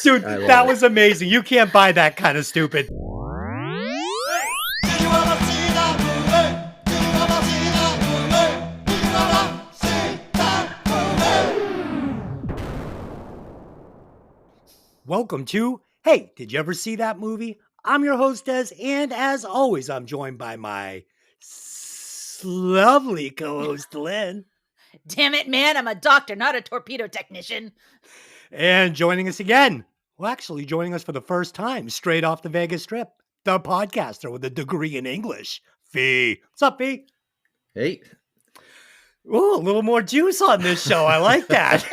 Dude, that was amazing. You can't buy that kind of stupid. Welcome to Hey, did you ever see that movie? I'm your host, Des, and as always, I'm joined by my lovely co-host, Lynn. Damn it, man, I'm a doctor, not a torpedo technician. And joining us again, well, actually joining us for the first time, straight off the Vegas Strip, the podcaster with a degree in English, Fee. What's up, Fee? Hey. Ooh, a little more juice on this show. I like that.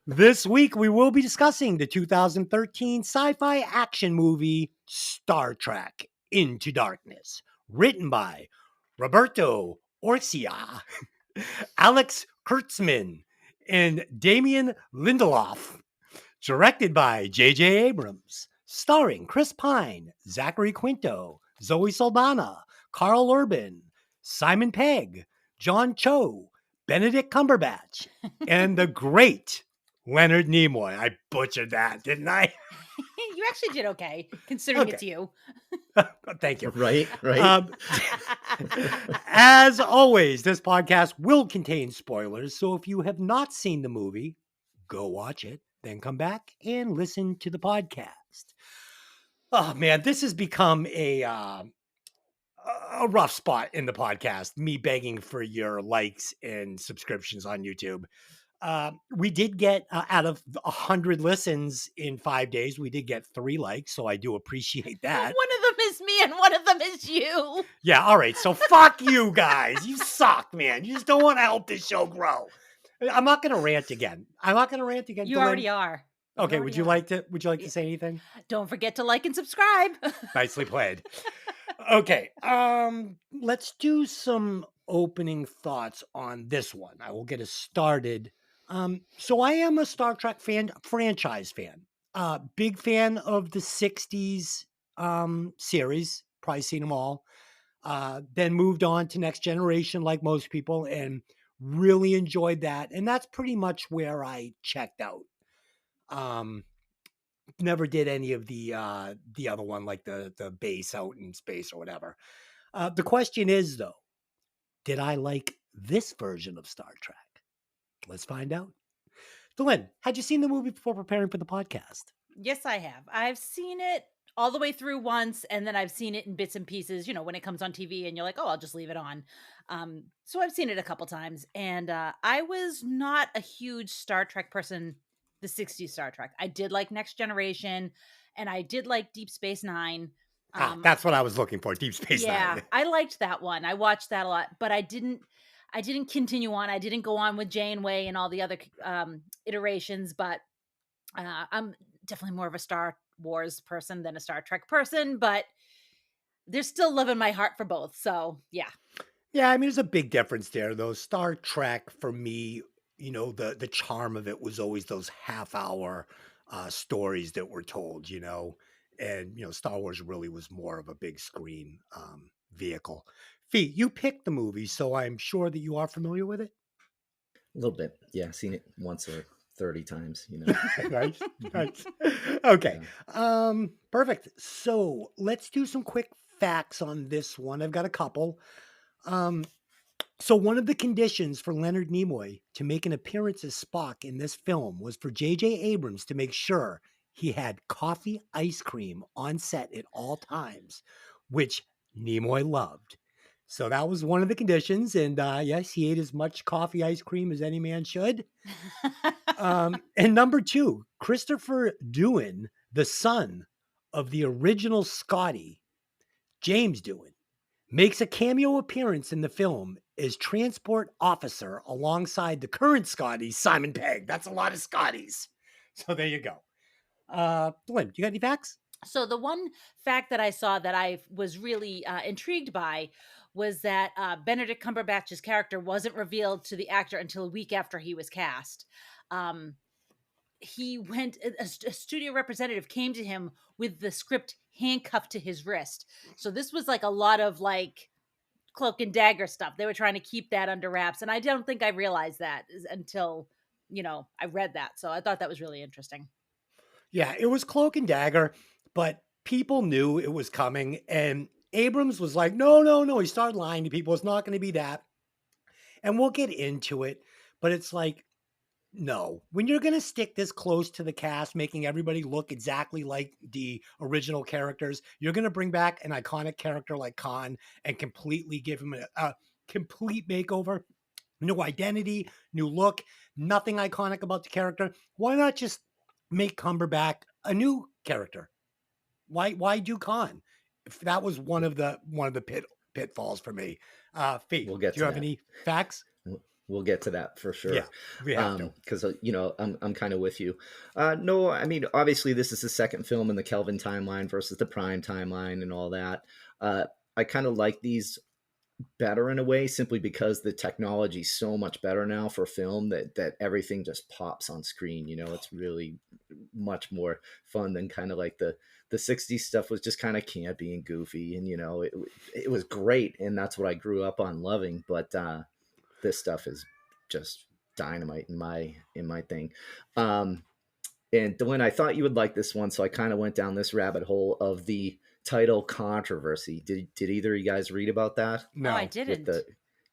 This week, we will be discussing the 2013 sci-fi action movie Star Trek Into Darkness, written by Roberto Orcia, Alex Kurtzman, and Damien Lindelof, directed by J.J. Abrams, starring Chris Pine, Zachary Quinto, Zoe Saldana, Carl Urban, Simon Pegg, John Cho, Benedict Cumberbatch, and the great Leonard Nimoy. I butchered that, didn't I? You actually did okay, considering it's you. Thank you. Right. As always, this podcast will contain spoilers, so if you have not seen the movie, go watch it, then come back and listen to the podcast. Oh man, this has become a rough spot in the podcast, me begging for your likes and subscriptions on YouTube. We did get out of 100 listens in 5 days, we did get 3 likes, so I do appreciate that. One of them is me and one of them is you. Yeah, all right, so fuck you guys. You suck, man. You just don't want to help this show grow. I'm not going to rant again. You already are. Okay, would you like to say anything? Don't forget to like and subscribe. Nicely played. Okay, let's do some opening thoughts on this one. I will get us started. So I am a Star Trek franchise fan. Big fan of the 60s series, probably seen them all. Then moved on to Next Generation like most people and really enjoyed that. And that's pretty much where I checked out. Never did any of the other one, like the base out in space or whatever. The question is, though, did I like this version of Star Trek? Let's find out. Lynn, had you seen the movie before preparing for the podcast? Yes, I have. I've seen it all the way through once, and then I've seen it in bits and pieces, when it comes on TV and you're like, oh, I'll just leave it on. So I've seen it a couple times, and I was not a huge Star Trek person, the 60s Star Trek. I did like Next Generation, and I did like Deep Space Nine. That's what I was looking for, Deep Space Nine. Yeah, I liked that one. I watched that a lot, but I didn't continue on. I didn't go on with Janeway and all the other iterations, but I'm definitely more of a Star Wars person than a Star Trek person, but there's still love in my heart for both. So, yeah. Yeah, I mean, there's a big difference there, though. Star Trek, for me, the charm of it was always those half-hour stories that were told, and, Star Wars really was more of a big screen vehicle. Fee, you picked the movie, so I'm sure that you are familiar with it. A little bit. Yeah, seen it once or 30 times, Nice. Okay. Yeah. Perfect. So let's do some quick facts on this one. I've got a couple. So one of the conditions for Leonard Nimoy to make an appearance as Spock in this film was for J.J. Abrams to make sure he had coffee ice cream on set at all times, which Nimoy loved. So that was one of the conditions. And yes, he ate as much coffee ice cream as any man should. And number 2, Christopher Doohan, the son of the original Scotty, James Doohan, makes a cameo appearance in the film as transport officer alongside the current Scotty, Simon Pegg. That's a lot of Scotties. So there you go. Lynn, you got any facts? So the one fact that I saw that I was really intrigued by was that Benedict Cumberbatch's character wasn't revealed to the actor until a week after he was cast. He went, a studio representative came to him with the script handcuffed to his wrist. So this was like a lot of like cloak and dagger stuff. They were trying to keep that under wraps. And I don't think I realized that until I read that. So I thought that was really interesting. Yeah, it was Cloak and Dagger, but people knew it was coming. And Abrams was like, no, no, no. He started lying to people. It's not going to be that. And we'll get into it. But it's like, no, when you're going to stick this close to the cast, making everybody look exactly like the original characters, you're going to bring back an iconic character like Khan and completely give him a complete makeover. New identity, new look, nothing iconic about the character. Why not just make Cumberbatch a new character? Why do Khan? If that was one of the pitfalls for me. Fee, We'll do get you to have that. any facts? We'll get to that for sure. Yeah, we have to. Because I'm kind of with you. No, I mean, obviously this is the second film in the Kelvin timeline versus the Prime timeline and all that. I kind of like these better in a way, simply because the technology's so much better now for film that everything just pops on screen. It's really much more fun than kind of like the 60s stuff was just kind of campy and goofy, and it was great, and that's what I grew up on loving. But this stuff is just dynamite in my thing. And Dylan, I thought you would like this one, so I kind of went down this rabbit hole of the title controversy. Did either of you guys read about that? No, Oh, I With didn't. the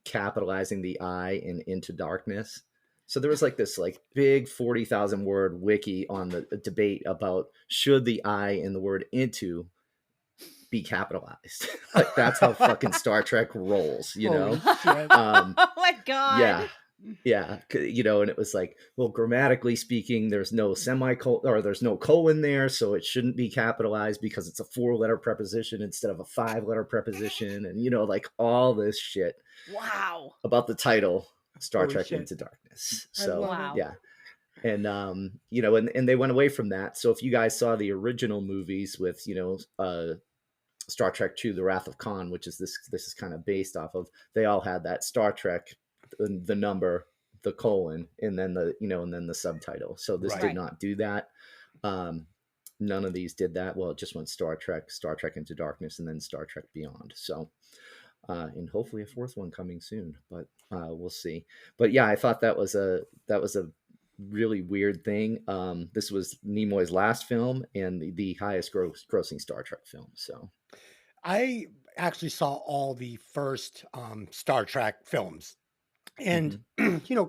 capitalizing the I in Into Darkness. So there was like this like big 40,000 word wiki on the debate about should the I in the word into be capitalized. Like that's how fucking Star Trek rolls, Holy shit. Um, Oh my God. yeah, and it was like, well, grammatically speaking, there's no semicolon or there's no colon there, so it shouldn't be capitalized because it's a 4-letter preposition instead of a 5-letter preposition, and like all this shit Wow. about the title Star Holy Trek shit. Into Darkness. I So love Wow. it. yeah. And and they went away from that. So if you guys saw the original movies with Star Trek II: The Wrath of Khan, which is this is kind of based off of, they all had that Star Trek, the number, the colon, and then the subtitle. So this Right. did not do that. None of these did that. Well, it just went Star Trek Into Darkness, and then Star Trek Beyond. So and hopefully a fourth one coming soon, but we'll see. But yeah, I thought that was a really weird thing. This was Nimoy's last film and the highest grossing Star Trek film. So I actually saw all the first Star Trek films. And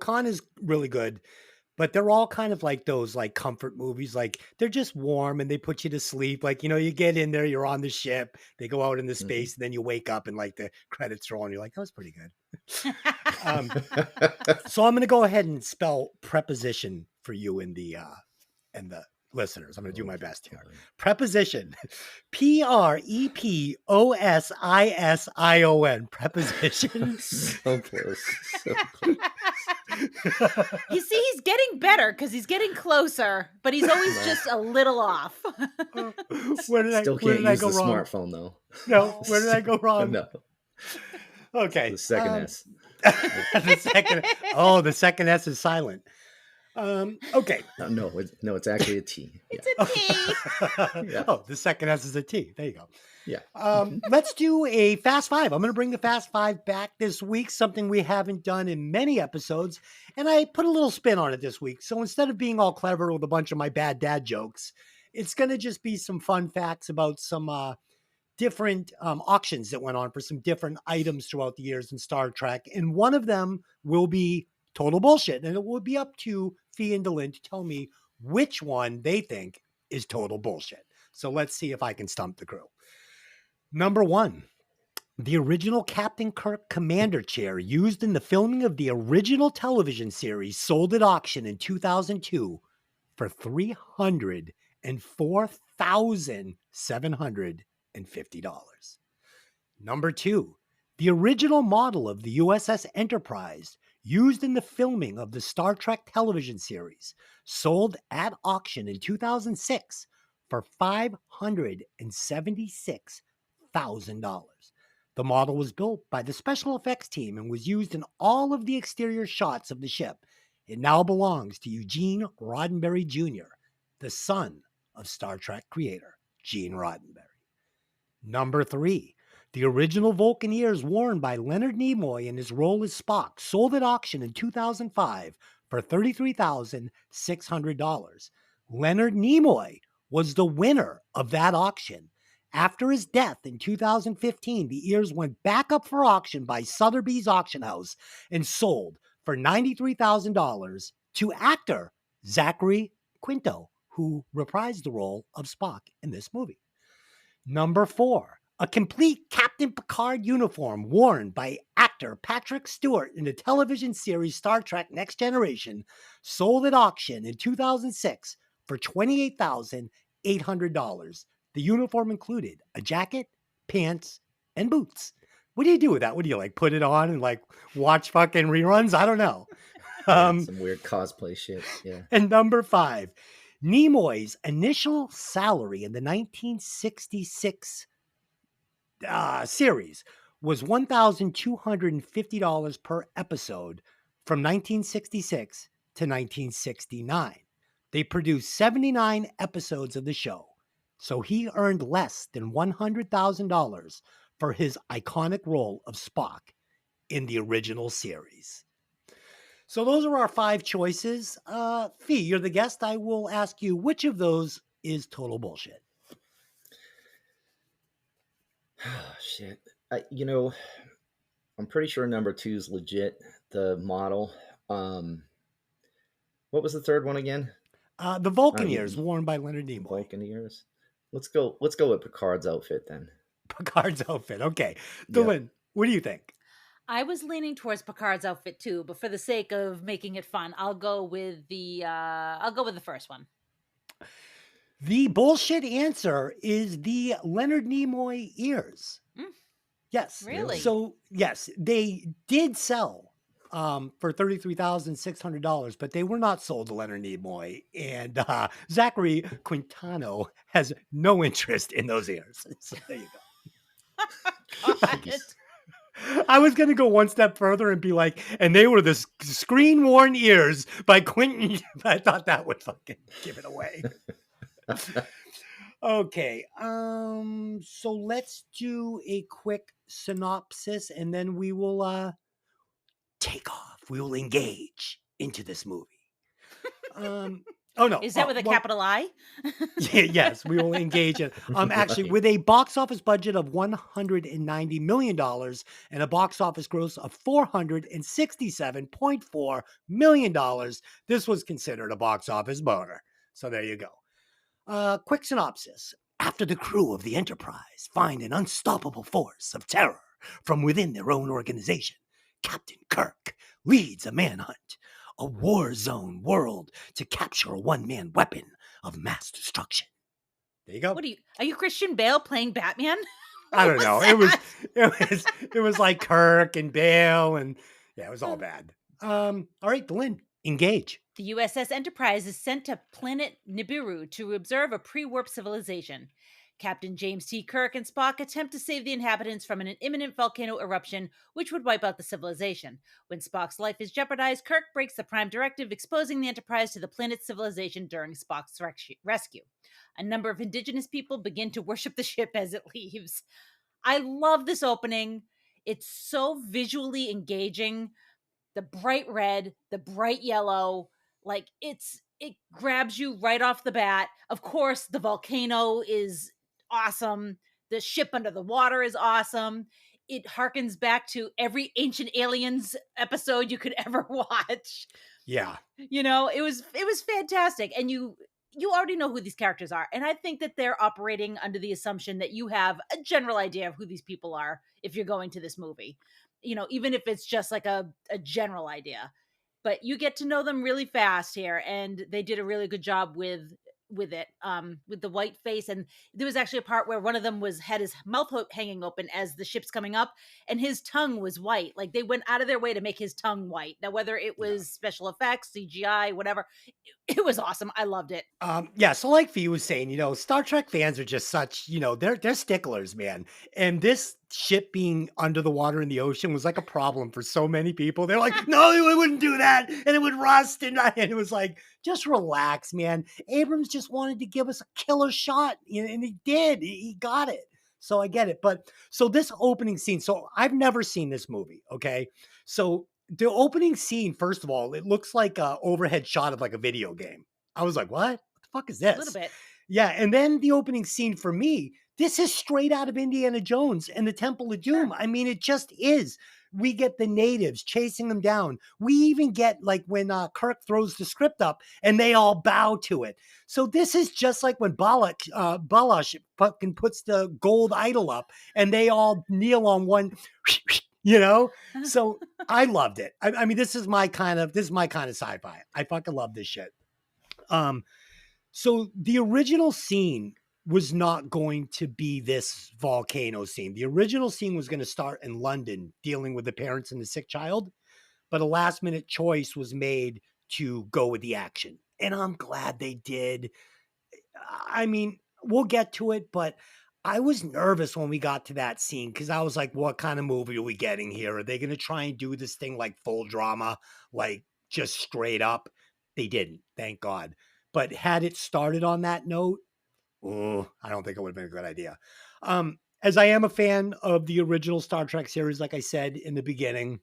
Khan is really good, but they're all kind of like those like comfort movies. Like they're just warm and they put you to sleep. Like, you get in there, you're on the ship, they go out into space, and then you wake up and like the credits roll and you're like, that was pretty good. So I'm going to go ahead and spell preposition for you and the listeners. I'm going to do my best here. Preposition, Preposition. Preposition. So close. So close. He's getting better because he's getting closer, but he's always just a little off. Where did Still I can't use go the wrong? smartphone though. No, where did I go wrong? No, Okay. the second S. The second S is silent. Okay. No, it's actually a T. It's a T. Yeah. Oh, the second S is a T. There you go. Yeah. Let's do a Fast Five. I'm going to bring the Fast Five back this week, something we haven't done in many episodes. And I put a little spin on it this week. So instead of being all clever with a bunch of my bad dad jokes, it's going to just be some fun facts about some different auctions that went on for some different items throughout the years in Star Trek. And one of them will be total bullshit. And it will be up to Fee and Dylan to tell me which one they think is total bullshit. So let's see if I can stump the crew. Number 1, the original Captain Kirk commander chair used in the filming of the original television series sold at auction in 2002 for $304,750. Number 2, the original model of the USS Enterprise used in the filming of the Star Trek television series sold at auction in 2006 for $576,000. The model was built by the special effects team and was used in all of the exterior shots of the ship. It now belongs to Eugene Roddenberry Jr., the son of Star Trek creator Gene Roddenberry. Number 3, the original Vulcan ears worn by Leonard Nimoy in his role as Spock sold at auction in 2005 for $33,600. Leonard Nimoy was the winner of that auction. After his death in 2015, the ears went back up for auction by Sotheby's Auction House and sold for $93,000 to actor Zachary Quinto, who reprised the role of Spock in this movie. Number 4, a complete Captain Picard uniform worn by actor Patrick Stewart in the television series Star Trek Next Generation sold at auction in 2006 for $28,800. The uniform included a jacket, pants, and boots. What do you do with that? What do you like put it on and like watch fucking reruns? I don't know. Yeah, some weird cosplay shit. Yeah. And number 5, Nimoy's initial salary in the 1966 series was $1,250 per episode from 1966 to 1969. They produced 79 episodes of the show, so he earned less than $100,000 for his iconic role of Spock in the original series. So those are our 5 choices. Fee, you're the guest. I will ask you, which of those is total bullshit? Oh, shit. I'm pretty sure number 2 is legit. The model. What was the third one again? The Vulcan ears worn by Leonard Nimoy. Vulcan ears. Let's go with Picard's outfit then. Picard's outfit. Okay. Dylan, what do you think? I was leaning towards Picard's outfit too, but for the sake of making it fun, I'll go with the first one. The bullshit answer is the Leonard Nimoy ears. Yes. Really? So, yes, they did sell for $33,600, but they were not sold to Leonard Nimoy. And Zachary Quintano has no interest in those ears. So there you go. I was going to go one step further and be like, and they were the screen-worn ears by Quentin. I thought that would fucking give it away. Okay. So let's do a quick synopsis and then we will take off. We will engage into this movie. Oh no! Is that with a capital I? Yes, we will engage in. Actually, with a box office budget of $190 million and a box office gross of $467.4 million, this was considered a box office boner. So there you go. Quick synopsis. After the crew of the Enterprise find an unstoppable force of terror from within their own organization, Captain Kirk leads a manhunt, a war zone world to capture a one-man weapon of mass destruction. There you go. Are you Christian Bale playing Batman? I don't know. It was like Kirk and Bale and yeah, it was all bad. All right, Lynn, engage. The USS Enterprise is sent to planet Nibiru to observe a pre-warp civilization. Captain James T. Kirk and Spock attempt to save the inhabitants from an imminent volcano eruption, which would wipe out the civilization. When Spock's life is jeopardized, Kirk breaks the Prime Directive, exposing the Enterprise to the planet's civilization during Spock's rescue. A number of indigenous people begin to worship the ship as it leaves. I love this opening. It's so visually engaging. The bright red, the bright yellow, like it grabs you right off the bat. Of course, the volcano is awesome. The ship under the water is awesome. It harkens back to every Ancient Aliens episode you could ever watch. Yeah. You know, it was fantastic. And you already know who these characters are. And I think that they're operating under the assumption that you have a general idea of who these people are if you're going to this movie. You know, even if it's just like a general idea. But you get to know them really fast here. And they did a really good job with it, with the white face. And there was actually a part where one of them had his mouth hanging open as the ship's coming up and his tongue was white. Like they went out of their way to make his tongue white. Now, whether it was special effects, CGI, whatever, it was awesome. I loved it. Yeah. So like Fee was saying, you know, Star Trek fans are just such, you know, they're sticklers, man. And this ship being under the water in the ocean was like a problem for so many people. They're like, no, we wouldn't do that. And it would rust. And it was like, just relax, man. Abrams just wanted to give us a killer shot. And he did. He got it. So I get it. But so this opening scene, so I've never seen this movie. Okay. So the opening scene, first of all, it looks like a overhead shot of like a video game. I was like, what the fuck is A little this? bit. Yeah. And then the opening scene for me, this is straight out of Indiana Jones and the Temple of Doom. Sure. I mean, it just is. We get the natives chasing them down. We even get like when Kirk throws the script up and they all bow to it. So this is just like when Balash fucking puts the gold idol up and they all kneel on one, you know? So I loved it. I mean, this is my kind of sci-fi. I fucking love this shit. So the original scene was not going to be this volcano scene. The original scene was going to start in London dealing with the parents and the sick child, but a last minute choice was made to go with the action. And I'm glad they did. I mean, we'll get to it, but I was nervous when we got to that scene because I was like, what kind of movie are we getting here? Are they going to try and do this thing like full drama, like just straight up? They didn't, thank God. But had it started on that note, I don't think it would have been a good idea. As I am a fan of the original Star Trek series, like I said in the beginning,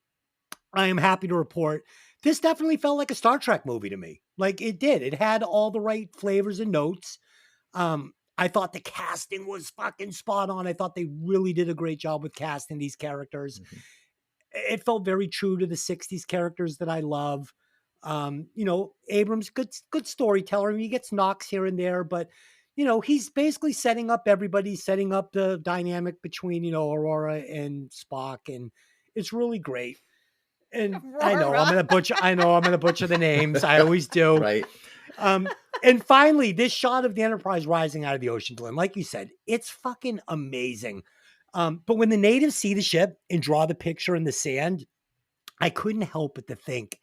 I am happy to report this definitely felt like a Star Trek movie to me. Like it did. It had all the right flavors and notes. I thought the casting was fucking spot on. I thought they really did a great job with casting these characters. Mhm. It felt very true to the 60s characters that I love. Abrams, good storyteller. I mean, he gets knocks here and there, but he's basically setting up everybody, setting up the dynamic between, Aurora and Spock. And it's really great. And I know I'm going to butcher the names. I always do. Right. And finally, this shot of the Enterprise rising out of the ocean, Glenn, like you said, it's fucking amazing. But when the natives see the ship and draw the picture in the sand, I couldn't help but to think,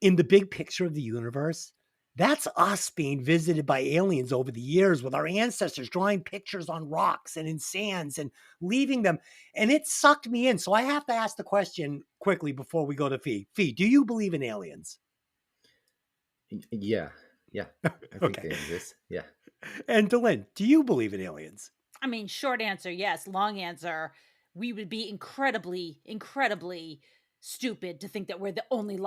in the big picture of the universe, that's us being visited by aliens over the years with our ancestors drawing pictures on rocks and in sands and leaving them. And it sucked me in. So I have to ask the question quickly before we go to Fee. Fee, do you believe in aliens? Yeah. I think they exist. Yeah. And Dylan, do you believe in aliens? I mean, short answer, yes. Long answer, we would be incredibly, incredibly stupid to think that we're the only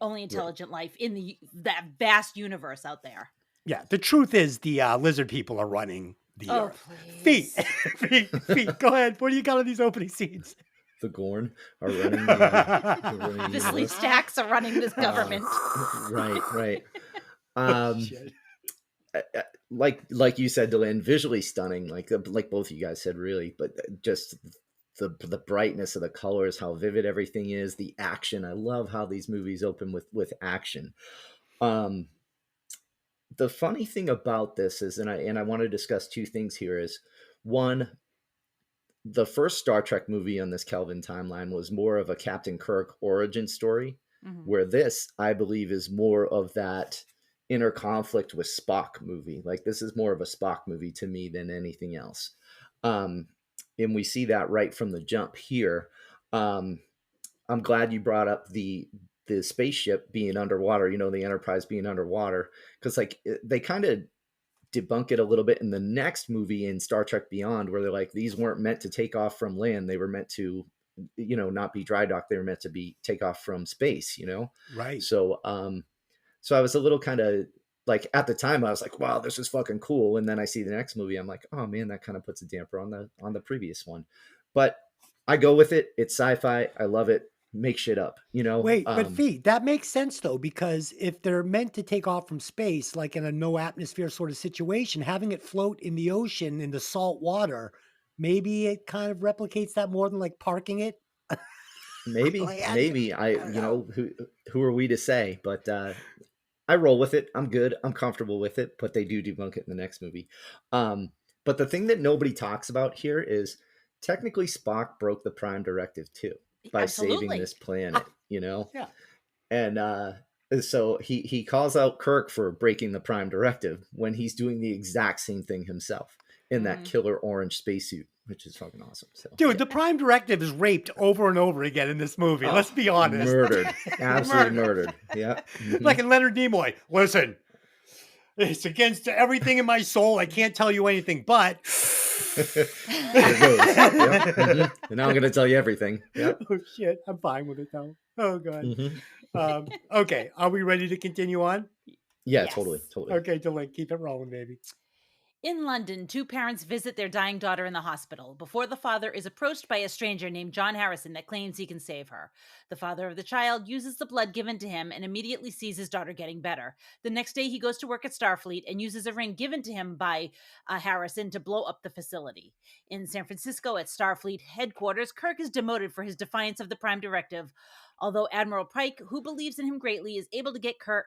only intelligent life in that vast universe out there. Yeah, the truth is the lizard people are running the Earth. Please. Feet, go ahead. What do you got on these opening scenes? The Gorn are running the The sleep stacks are running this government. Right. Like you said, Dylan, visually stunning, like both of you guys said, really, but just the brightness of the colors, how vivid everything is, the action. I love how these movies open with action. The funny thing about this is, and I want to discuss two things here, is one, the first Star Trek movie on this Kelvin timeline was more of a Captain Kirk origin story, where this, I believe, is more of that inner conflict with Spock movie. Like, this is more of a Spock movie to me than anything else. And we see that right from the jump here. I'm glad you brought up the spaceship being underwater, the Enterprise being underwater, because like they kind of debunk it a little bit in the next movie in Star Trek Beyond, where they're like, these weren't meant to take off from land. They were meant to, not be dry docked. They were meant to take off from space, Right. So I was a little kind of like, at the time I was like, wow, this is fucking cool. And then I see the next movie. I'm like, oh man, that kind of puts a damper on the previous one, but I go with it. It's sci-fi. I love it. Make shit up, Wait, but Fee, that makes sense though, because if they're meant to take off from space, like in a no atmosphere sort of situation, having it float in the ocean in the salt water, maybe it kind of replicates that more than like parking it. Maybe I don't know. who are we to say, but I roll with it. I'm good. I'm comfortable with it, but they do debunk it in the next movie. But the thing that nobody talks about here is technically Spock broke the Prime Directive too by saving this planet, Yeah. And so he calls out Kirk for breaking the Prime Directive when he's doing the exact same thing himself in that killer orange spacesuit, which is fucking awesome. So, dude, the Prime Directive is raped over and over again in this movie. Let's be honest. Murdered. Absolutely murdered. Yeah. Like in Leonard Nimoy. Listen, it's against everything in my soul. I can't tell you anything, but there it goes. Yep. And now I'm going to tell you everything. Yep. Oh shit, I'm fine with it though. Oh God. Hmm. Okay, are we ready to continue on? Yeah, totally, Yes. totally. Okay, Delink, keep it rolling, baby. In London, two parents visit their dying daughter in the hospital before the father is approached by a stranger named John Harrison that claims he can save her. The father of the child uses the blood given to him and immediately sees his daughter getting better. The next day, he goes to work at Starfleet and uses a ring given to him by Harrison to blow up the facility. In San Francisco, at Starfleet headquarters, Kirk is demoted for his defiance of the Prime Directive, although Admiral Pike, who believes in him greatly, is able to get Kirk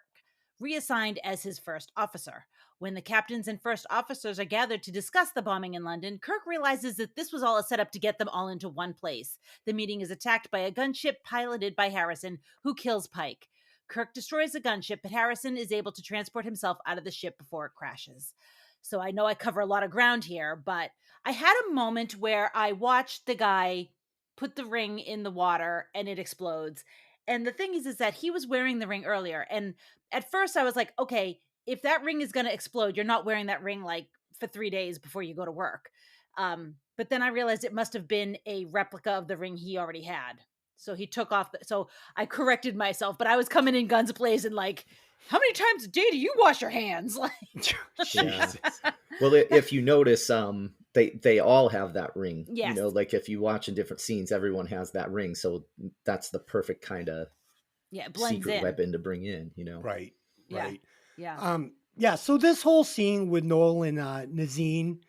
reassigned as his first officer. When the captains and first officers are gathered to discuss the bombing in London, Kirk realizes that this was all a setup to get them all into one place. The meeting is attacked by a gunship piloted by Harrison, who kills Pike. Kirk destroys the gunship, but Harrison is able to transport himself out of the ship before it crashes. So I know I cover a lot of ground here, but I had a moment where I watched the guy put the ring in the water and it explodes. And the thing is that he was wearing the ring earlier. And at first I was like, okay, if that ring is going to explode, you're not wearing that ring like for 3 days before you go to work. But then I realized it must have been a replica of the ring he already had. So he took off. So I corrected myself, but I was coming in guns blazing like, how many times a day do you wash your hands? Like, Yeah. Jesus. Well, if you notice, they all have that ring. You yes. know, like if you watch in different scenes, everyone has that ring. So that's the perfect kind of Yeah, it blends secret in. weapon to bring in. You know. Right, Yeah. right. Yeah. Yeah, so this whole scene with Noel and Nazine,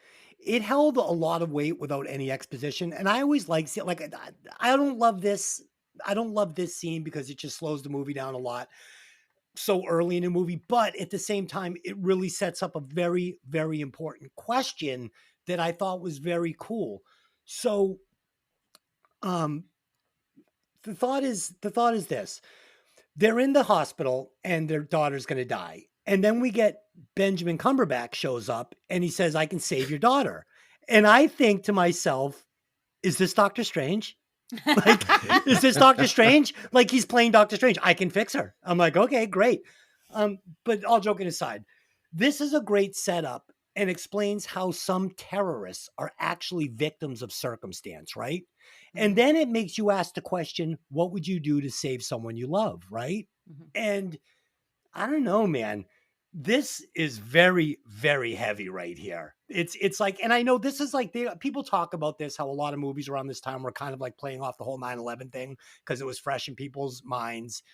it held a lot of weight without any exposition. And I always like like I don't love this. I don't love this scene because it just slows the movie down a lot so early in the movie. But at the same time, it really sets up a very, very important question that I thought was very cool. So um the thought is this. They're in the hospital and their daughter's going to die. And then we get Benjamin Cumberbatch shows up and he says, I can save your daughter. And I think to myself, is this Doctor Strange? Like, is this Doctor Strange? Like he's playing Doctor Strange. I can fix her. I'm like, okay, great. But all joking aside, this is a great setup and explains how some terrorists are actually victims of circumstance, right? And Mhm. then it makes you ask the question, what would you do to save someone you love, right? Mhm. And I don't know, man. This is very, very heavy right here. It's like, and I know this is like people talk about this, how a lot of movies around this time were kind of like playing off the whole 9/11 thing because it was fresh in people's minds.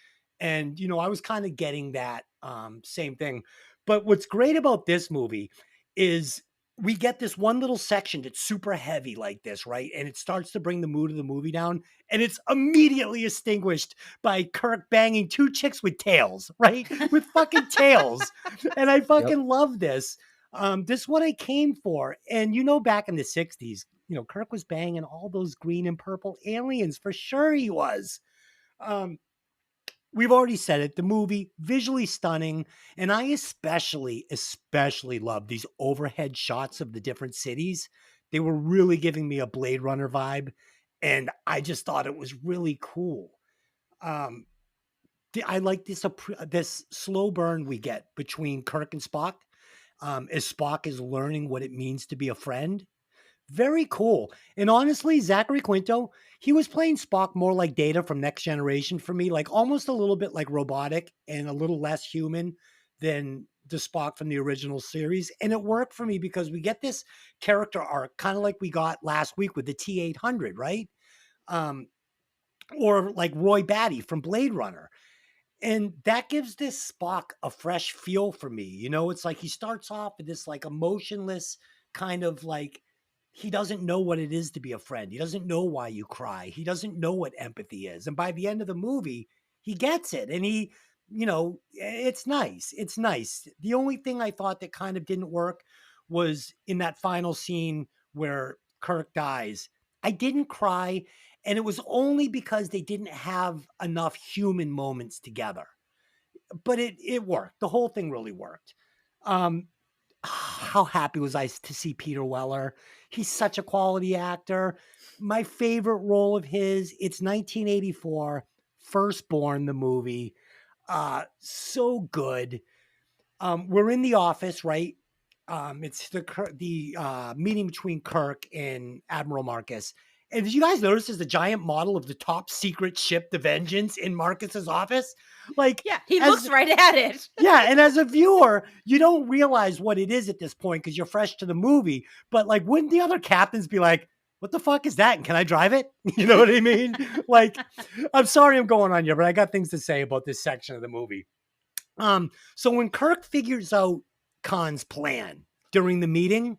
And I was kind of getting that same thing. But what's great about this movie is we get this one little section that's super heavy like this, right? And it starts to bring the mood of the movie down, and it's immediately extinguished by Kirk banging two chicks with tails, right? With fucking tails. And I Yep. fucking love this. This is what I came for. And back in the 60s, Kirk was banging all those green and purple aliens. For sure he was. We've already said it. The movie, visually stunning. And I especially love these overhead shots of the different cities. They were really giving me a Blade Runner vibe. And I just thought it was really cool. Um, I like this slow burn we get between Kirk and Spock, as Spock is learning what it means to be a friend. Very cool. And honestly, Zachary Quinto, he was playing Spock more like Data from Next Generation for me, like almost a little bit like robotic and a little less human than the Spock from the original series. And it worked for me because we get this character arc, kind of like we got last week with the T-800, right? Um, or like Roy Batty from Blade Runner. And that gives this Spock a fresh feel for me. It's like he starts off with this like emotionless kind of like he doesn't know what it is to be a friend. He doesn't know why you cry. He doesn't know what empathy is. And by the end of the movie, he gets it. And it's nice. It's nice. The only thing I thought that kind of didn't work was in that final scene where Kirk dies. I didn't cry. And it was only because they didn't have enough human moments together. But it worked. The whole thing really worked. How happy was I to see Peter Weller? He's such a quality actor. My favorite role of his, it's 1984, Firstborn, the movie. So good. We're in the office, right? It's the meeting between Kirk and Admiral Marcus. And did you guys notice there's a giant model of the top secret ship, the Vengeance, in Marcus's office? Like, Yeah, he as looks right at it. yeah, and as a viewer, you don't realize what it is at this point because you're fresh to the movie. But like, wouldn't the other captains be like, "What the fuck is that? And can I drive it?" You know what I mean? Like, I'm sorry I'm going on here, but I got things to say about this section of the movie. So when Kirk figures out Khan's plan during the meeting,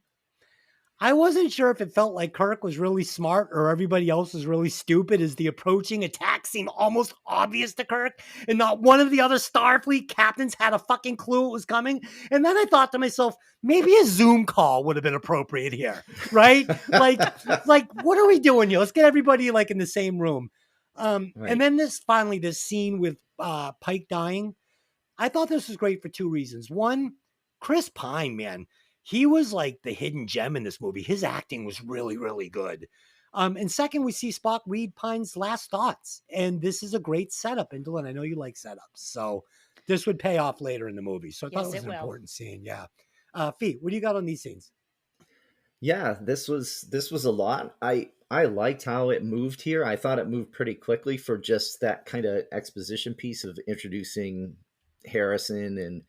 I wasn't sure if it felt like Kirk was really smart or everybody else was really stupid as the approaching attack seemed almost obvious to Kirk and not one of the other Starfleet captains had a fucking clue it was coming. And then I thought to myself, maybe a Zoom call would have been appropriate here, right? like what are we doing here? Let's get everybody like in the same room. And Right. then this scene with Pike dying. I thought this was great for two reasons. One, Chris Pine, man, he was like the hidden gem in this movie. His acting was really, really good. And second, we see Spock read Pine's last thoughts. And this is a great setup. And Dylan, I know you like setups. So this would pay off later in the movie. So I thought Yes, it was it an will. important scene. Yeah. Fee, what do you got on these scenes? Yeah, this was a lot. I liked how it moved here. I thought it moved pretty quickly for just that kind of exposition piece of introducing Harrison and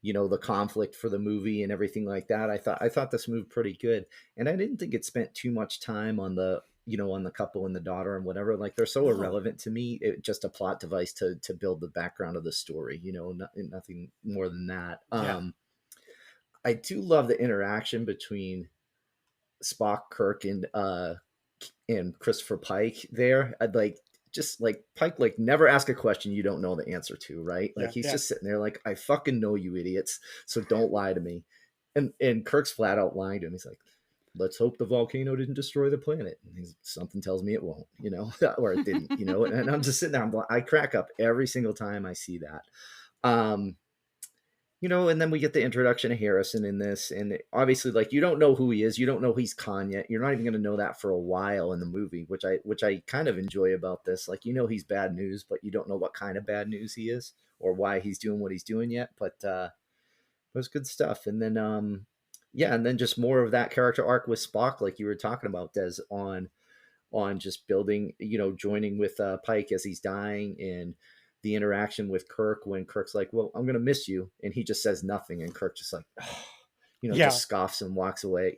the conflict for the movie and everything like that. I thought this moved pretty good, and I didn't think it spent too much time on the on the couple and the daughter and whatever. Like they're so No. irrelevant to me. It just a plot device to build the background of the story. Nothing more than that. Yeah. I do love the interaction between Spock, Kirk, and Christopher Pike there. I'd like just like Pike, like never ask a question you don't know the answer to, right? Like he's just sitting there like, I fucking know you idiots, so don't lie to me. And Kirk's flat out lying to him. He's like, let's hope the volcano didn't destroy the planet. And something tells me it won't, or it didn't, and I'm just sitting there. I crack up every single time I see that. And then we get the introduction of Harrison in this, and obviously, like, you don't know who he is, you don't know he's Khan yet. You're not even going to know that for a while in the movie, which I kind of enjoy about this. Like, he's bad news, but you don't know what kind of bad news he is or why he's doing what he's doing yet. But it was good stuff. And then, and then just more of that character arc with Spock, like you were talking about, Des, on just building, joining with Pike as he's dying, and the interaction with Kirk when Kirk's like, well, I'm going to miss you. And he just says nothing. And Kirk just like, just scoffs and walks away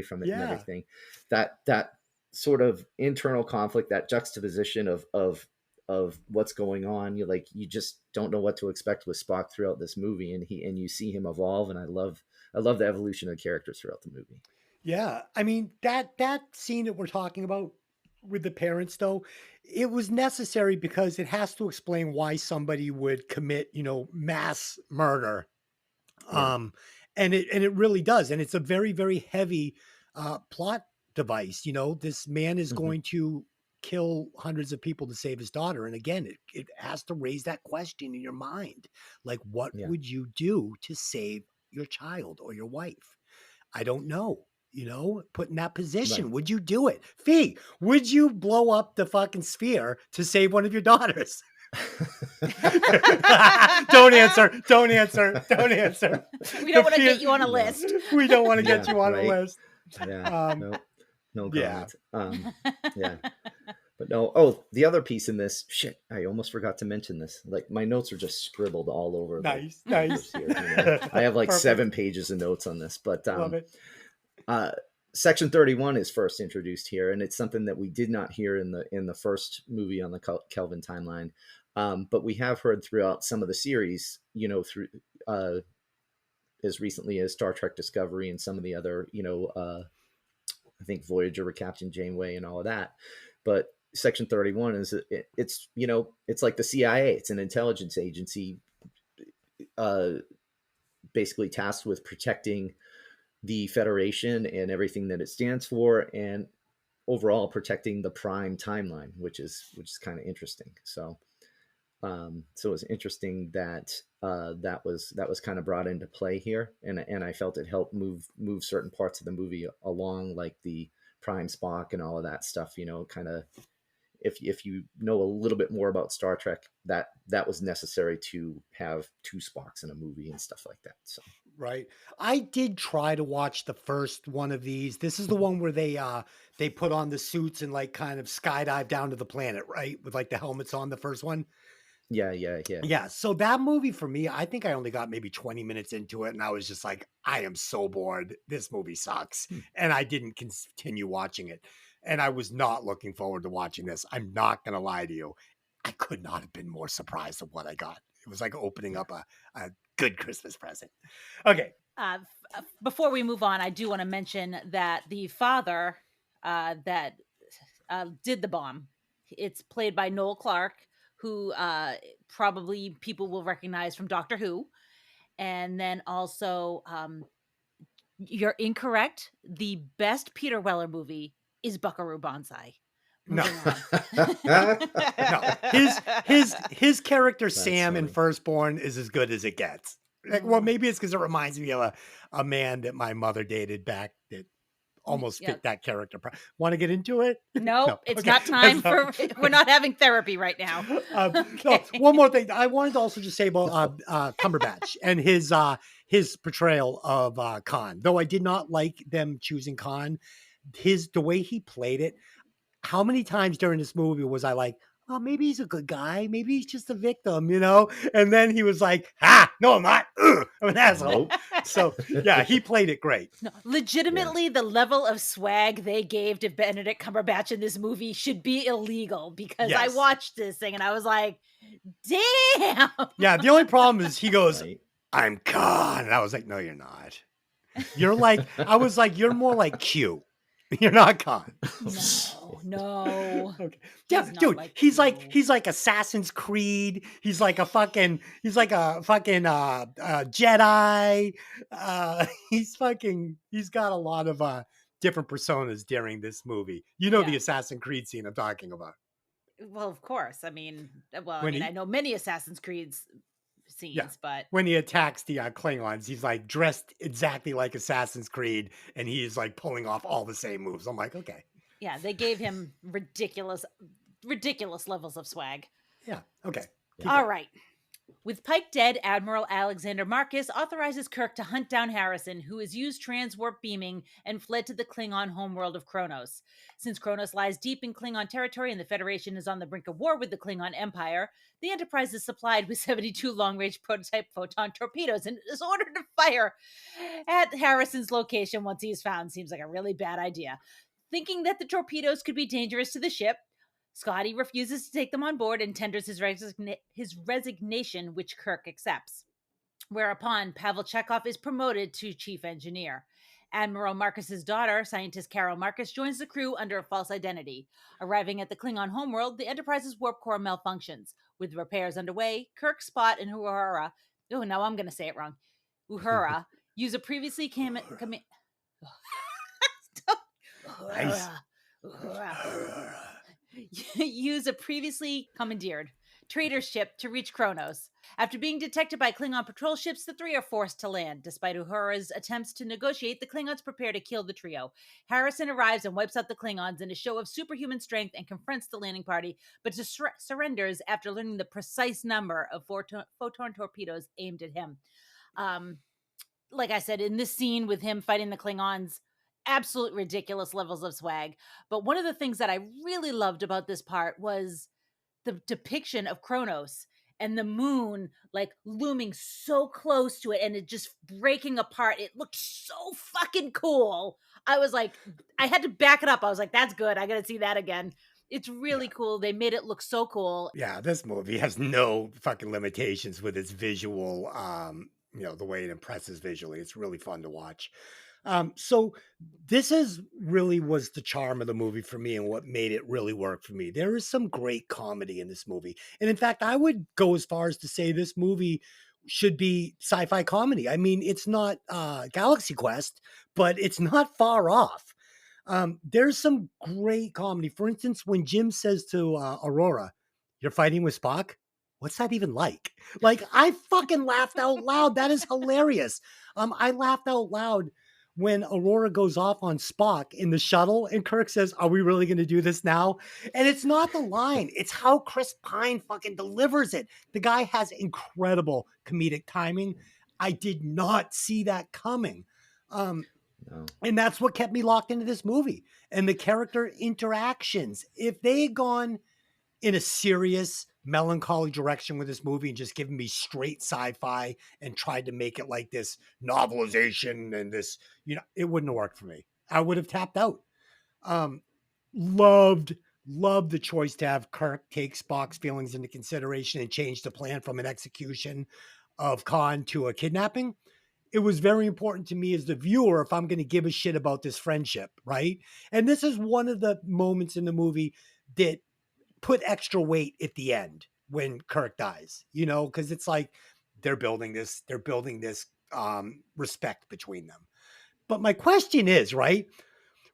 from it and everything. That sort of internal conflict, that juxtaposition of what's going on. You just don't know what to expect with Spock throughout this movie. And you see him evolve. And I love the evolution of characters throughout the movie. Yeah. I mean, that scene that we're talking about with the parents, though, it was necessary because it has to explain why somebody would commit, mass murder. Yeah. And it really does. And it's a very, very heavy plot device. This man is going to kill hundreds of people to save his daughter. And again, it has to raise that question in your mind. Like, what would you do to save your child or your wife? I don't know. Put in that position. Right. Would you do it? Fee, would you blow up the fucking sphere to save one of your daughters? Don't answer. We don't want to get you on a list. We don't want to get you on a list. Yeah. No comment. Yeah. But no. Oh, the other piece in this, shit, I almost forgot to mention this. Like, my notes are just scribbled all over. Nice. Here, I have like 7 pages of notes on this, but love it. Section 31 is first introduced here, and it's something that we did not hear in the first movie on the Kelvin timeline, but we have heard throughout some of the series, through as recently as Star Trek Discovery and some of the other, I think Voyager with Captain Janeway and all of that. But Section 31 is it's like the CIA. It's an intelligence agency, basically tasked with protecting the Federation and everything that it stands for, and overall protecting the Prime timeline, which is kind of interesting. So it was interesting that that was kind of brought into play here, and I felt it helped move certain parts of the movie along, like the Prime Spock and all of that stuff. Kind of, if you know a little bit more about Star Trek, that was necessary to have 2 Spocks in a movie and stuff like that. So Right. I did try to watch the first one of these. This is the one where they put on the suits and like kind of skydive down to the planet, right? With like the helmets on the first one. Yeah, yeah, yeah. Yeah. So that movie for me, I think I only got maybe 20 minutes into it and I was just like, I am so bored. This movie sucks. Hmm. And I didn't continue watching it. And I was not looking forward to watching this. I'm not going to lie to you. I could not have been more surprised at what I got. It was like opening up a good Christmas present. Okay. Before we move on, I do want to mention that the father that did the bomb, it's played by Noel Clark, who probably people will recognize from Doctor Who. And then also, you're incorrect. The best Peter Weller movie is Buckaroo Banzai. No. Moving on. No. His character That's Sam in funny. Firstborn is as good as it gets. Like, well, maybe it's because it reminds me of a man that my mother dated back that almost Yeah. fit that character. Want to get into it? No, No, it's okay. not time That's for. We're not having therapy right now. No, one more thing. I wanted to also just say about Cumberbatch and his portrayal of Khan. Though I did not like them choosing Khan, the way he played it. How many times during this movie was I like, oh, maybe he's a good guy. Maybe he's just a victim, you know? And then he was like, no, I'm not. Ugh, I'm an asshole. Nope. So, yeah, he played it great. No, legitimately, the level of swag they gave to Benedict Cumberbatch in this movie should be illegal because I Yes. watched this thing and I was like, damn. Yeah, the only problem is he goes, Right. I'm Khan. And I was like, no, you're not. You're like, I was like, you're more like Q. You're not Khan. No. Okay. Yeah, He's not dude, like he's like Q. he's like Assassin's Creed. He's like a fucking Jedi. He's got a lot of different personas during this movie. You know the Yeah. Assassin's Creed scene I'm talking about. Well, of course. I mean, When I he know many Assassin's Creed's scenes, yeah, but when he attacks the Klingons, he's like dressed exactly like Assassin's Creed, and he's like pulling off all the same moves. I'm like, okay, yeah, they gave him ridiculous levels of swag. yeah, okay. Keep All going. right. With Pike dead, Admiral Alexander Marcus authorizes Kirk to hunt down Harrison, who has used transwarp beaming and fled to the Klingon homeworld of Kronos. Since Kronos lies deep in Klingon territory and the Federation is on the brink of war with the Klingon Empire, the Enterprise is supplied with 72 long-range prototype photon torpedoes and is ordered to fire at Harrison's location once he is found. Seems like a really bad idea. Thinking that the torpedoes could be dangerous to the ship, Scotty refuses to take them on board and tenders his resignation, which Kirk accepts. Whereupon Pavel Chekhov is promoted to chief engineer. Admiral Marcus's daughter, scientist Carol Marcus, joins the crew under a false identity. Arriving at the Klingon homeworld, the Enterprise's warp core malfunctions. With repairs underway, Kirk, Spot, and Uhura, now I'm going to say it wrong, Uhura, use a previously Nice. use a previously commandeered trader ship to reach Kronos. After being detected by Klingon patrol ships, the three are forced to land. Despite Uhura's attempts to negotiate, the Klingons prepare to kill the trio. Harrison arrives and wipes out the Klingons in a show of superhuman strength and confronts the landing party, but surrenders after learning the precise number of photon torpedoes aimed at him. Like I said, in this scene with him fighting the Klingons, absolute ridiculous levels of swag. But one of the things that I really loved about this part was the depiction of Kronos and the moon like looming so close to it and it just breaking apart. It looked so fucking cool. I was like, I had to back it up. I was like, that's good. I got to see that again. It's really cool. They made it look so cool. Yeah, this movie has no fucking limitations with its visual, the way it impresses visually. It's really fun to watch. So this is really was the charm of the movie for me and what made it really work for me. There is some great comedy in this movie. And in fact, I would go as far as to say this movie should be sci-fi comedy. I mean, it's not Galaxy Quest, but it's not far off. There's some great comedy. For instance, when Jim says to Aurora, "You're fighting with Spock?" What's that even like? Like, I fucking laughed out loud. That is hilarious. I laughed out loud when Aurora goes off on Spock in the shuttle and Kirk says, "Are we really going to do this now?" And it's not the line. It's how Chris Pine fucking delivers it. The guy has incredible comedic timing. I did not see that coming. Um, No. and that's what kept me locked into this movie and the character interactions. If they had gone in a serious, melancholy direction with this movie and just given me straight sci-fi and tried to make it like this novelization and this, it wouldn't have worked for me. I would have tapped out. Um, loved, loved the choice to have Kirk take Spock's feelings into consideration and change the plan from an execution of Khan to a kidnapping. It was very important to me as the viewer if I'm going to give a shit about this friendship, right? And this is one of the moments in the movie that put extra weight at the end when Kirk dies, because it's like they're building this respect between them. But my question is, right?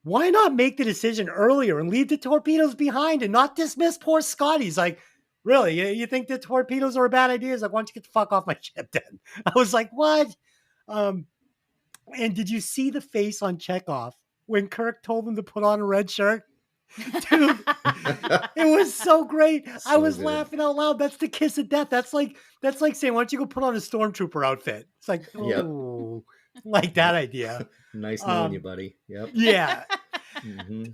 Why not make the decision earlier and leave the torpedoes behind and not dismiss poor Scotty? He's like, really? You think the torpedoes are a bad idea? He's like, why don't you get the fuck off my ship then? I was like, what? And did you see the face on Chekhov when Kirk told him to put on a red shirt? Dude, it was so great. I was laughing out loud. That's the kiss of death. That's like saying, why don't you go put on a stormtrooper outfit? It's like, oh, like that idea. Nice knowing you, buddy. Yep. Yeah.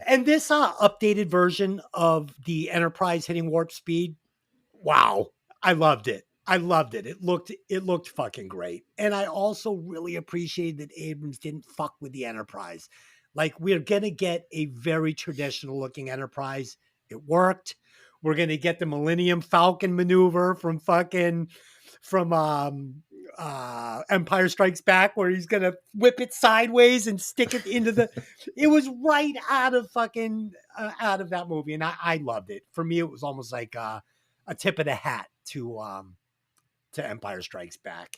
And this updated version of the Enterprise hitting warp speed, wow, I loved it. It looked fucking great. And I also really appreciated that Abrams didn't fuck with the Enterprise. Like, we're going to get a very traditional looking Enterprise. It worked. We're going to get the Millennium Falcon maneuver from Empire Strikes Back, where he's going to whip it sideways and stick it into it was right out of that movie. And I loved it. For me, it was almost like a tip of the hat to Empire Strikes Back.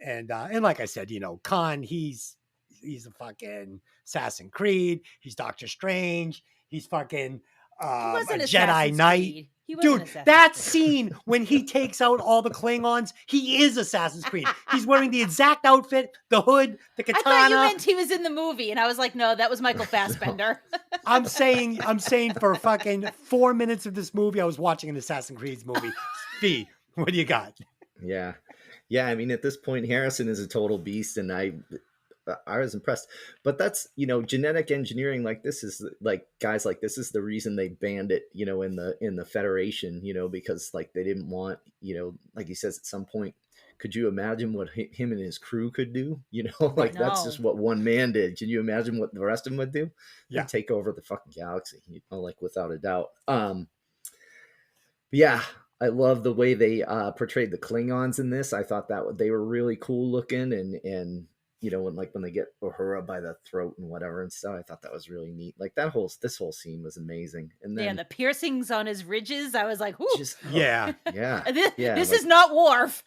And like I said, Khan, he's a fucking Assassin's Creed. He's Doctor Strange. He's fucking He wasn't a Assassin's Jedi Knight. Creed. He wasn't Dude, Assassin's that Creed. scene when he takes out all the Klingons, he is Assassin's Creed. He's wearing the exact outfit, the hood, the katana. I thought you meant he was in the movie, and I was like, no, that was Michael Fassbender. I'm saying for fucking 4 minutes of this movie, I was watching an Assassin's Creed movie. Fee, what do you got? Yeah. I mean, at this point, Harrison is a total beast, and I was impressed. But that's, genetic engineering like this is like guys like this is the reason they banned it, in the Federation, because like they didn't want, like he says at some point, could you imagine what him and his crew could do? Like that's just what one man did. Can you imagine what the rest of them would do? Yeah. They'd take over the fucking galaxy, like without a doubt. Yeah. I love the way they portrayed the Klingons in this. I thought that they were really cool looking, and when they get Uhura by the throat and whatever and stuff, I thought that was really neat. Like this whole scene was amazing. And then the piercings on his ridges, I was like, ooh. Yeah. This is not Worf.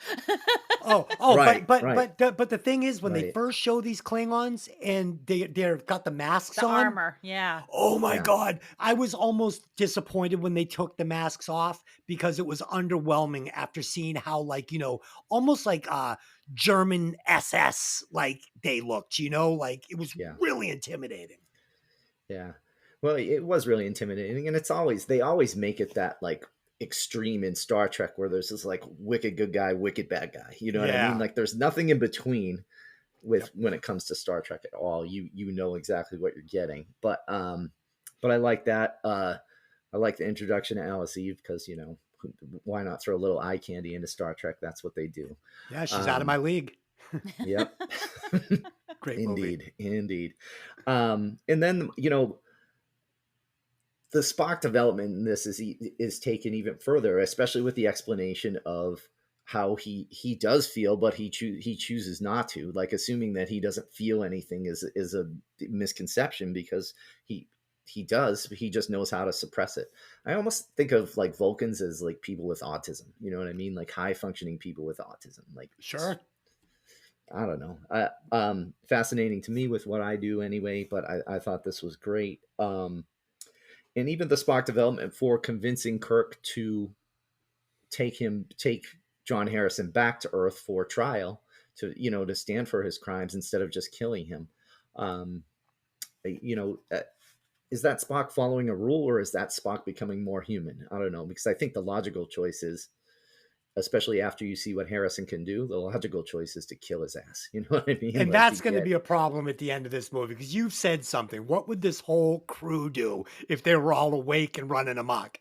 Right, but the thing is, when they first show these Klingons and they've got the masks on, armor, yeah. Oh my God, I was almost disappointed when they took the masks off because it was underwhelming after seeing how almost like German SS like they looked, like it was really intimidating. Yeah. Well, it was really intimidating, and they always make it that like extreme in Star Trek where there's this like wicked good guy, wicked bad guy. You know what I mean? Like there's nothing in between when it comes to Star Trek at all. You know exactly what you're getting. But I like that. I like the introduction to Alice Eve because why not throw a little eye candy into Star Trek? That's what they do. Yeah, she's out of my league. Yep. Great movie. Indeed. And then, the Spock development in this is taken even further, especially with the explanation of how he does feel, but he chooses not to. Like assuming that he doesn't feel anything is a misconception because he does, but he just knows how to suppress it. I almost think of like Vulcans as like people with autism. You know what I mean? Like high functioning people with autism. Like sure. I don't know. Fascinating to me with what I do anyway, but I thought this was great. And even the Spock development for convincing Kirk to take John Harrison back to Earth for trial to stand for his crimes instead of just killing him. Is that Spock following a rule or is that Spock becoming more human? I don't know, because I think the logical choice is especially after you see what Harrison can do, the logical choice is to kill his ass. You know what I mean? And Like, that's going to be a problem at the end of this movie because you've said something. What would this whole crew do if they were all awake and running amok?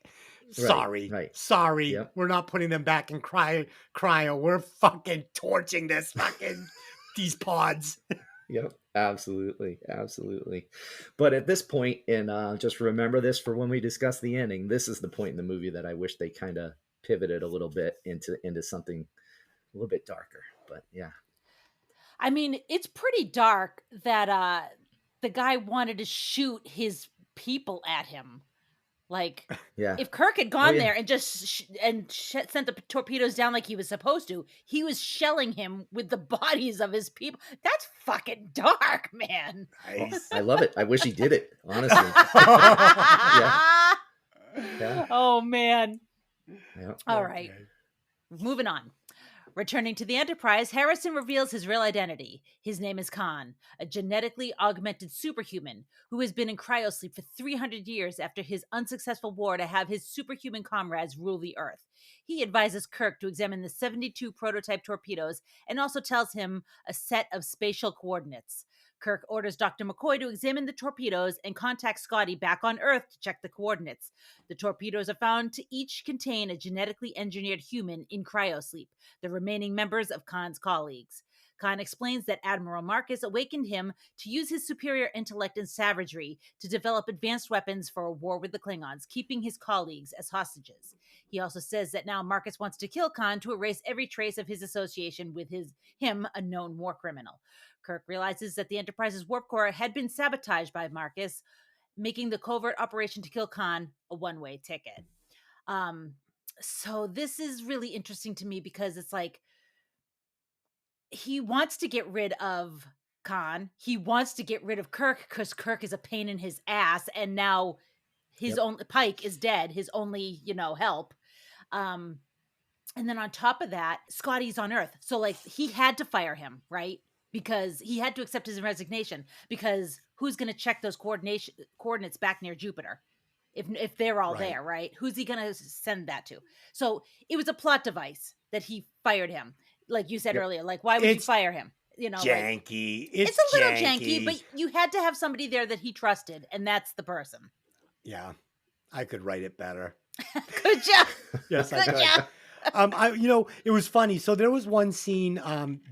Sorry. Right. Sorry. Yep. We're not putting them back in cryo. We're fucking torching these pods. Yep, absolutely, absolutely. But at this point, and just remember this for when we discuss the ending. This is the point in the movie that I wish they kind of pivoted a little bit into something a little bit darker. But yeah, I mean, it's pretty dark that the guy wanted to shoot his people at him. Like, yeah, if Kirk had gone yeah. there and just sent the torpedoes down like he was supposed to, he was shelling him with the bodies of his people. That's fucking dark, man. Nice. I love it. I wish he did it, honestly. Yeah. Yeah. Oh, man. Yeah. All right. Moving on. Returning to the Enterprise, Harrison reveals his real identity. His name is Khan, a genetically augmented superhuman who has been in cryosleep for 300 years after his unsuccessful war to have his superhuman comrades rule the Earth. He advises Kirk to examine the 72 prototype torpedoes and also tells him a set of spatial coordinates. Kirk orders Dr. McCoy to examine the torpedoes and contact Scotty back on Earth to check the coordinates. The torpedoes are found to each contain a genetically engineered human in cryosleep, the remaining members of Khan's colleagues. Khan explains that Admiral Marcus awakened him to use his superior intellect and savagery to develop advanced weapons for a war with the Klingons, keeping his colleagues as hostages. He also says that now Marcus wants to kill Khan to erase every trace of his association with him, a known war criminal. Kirk realizes that the Enterprise's warp core had been sabotaged by Marcus, making the covert operation to kill Khan a one-way ticket. So this is really interesting to me because it's like he wants to get rid of Khan. He wants to get rid of Kirk because Kirk is a pain in his ass, and now his only Pike is dead. His only, help. And then on top of that, Scotty's on Earth, so like he had to fire him, right? Because he had to accept his resignation. Because who's going to check those coordinates back near Jupiter? If they're all there, right? Who's he going to send that to? So it was a plot device that he fired him. Like you said earlier, like, why would you fire him? Janky. Like, it's a little janky, but you had to have somebody there that he trusted, and that's the person. Yeah. I could write it better. Could you? Yes, I could. It was funny. So there was one scene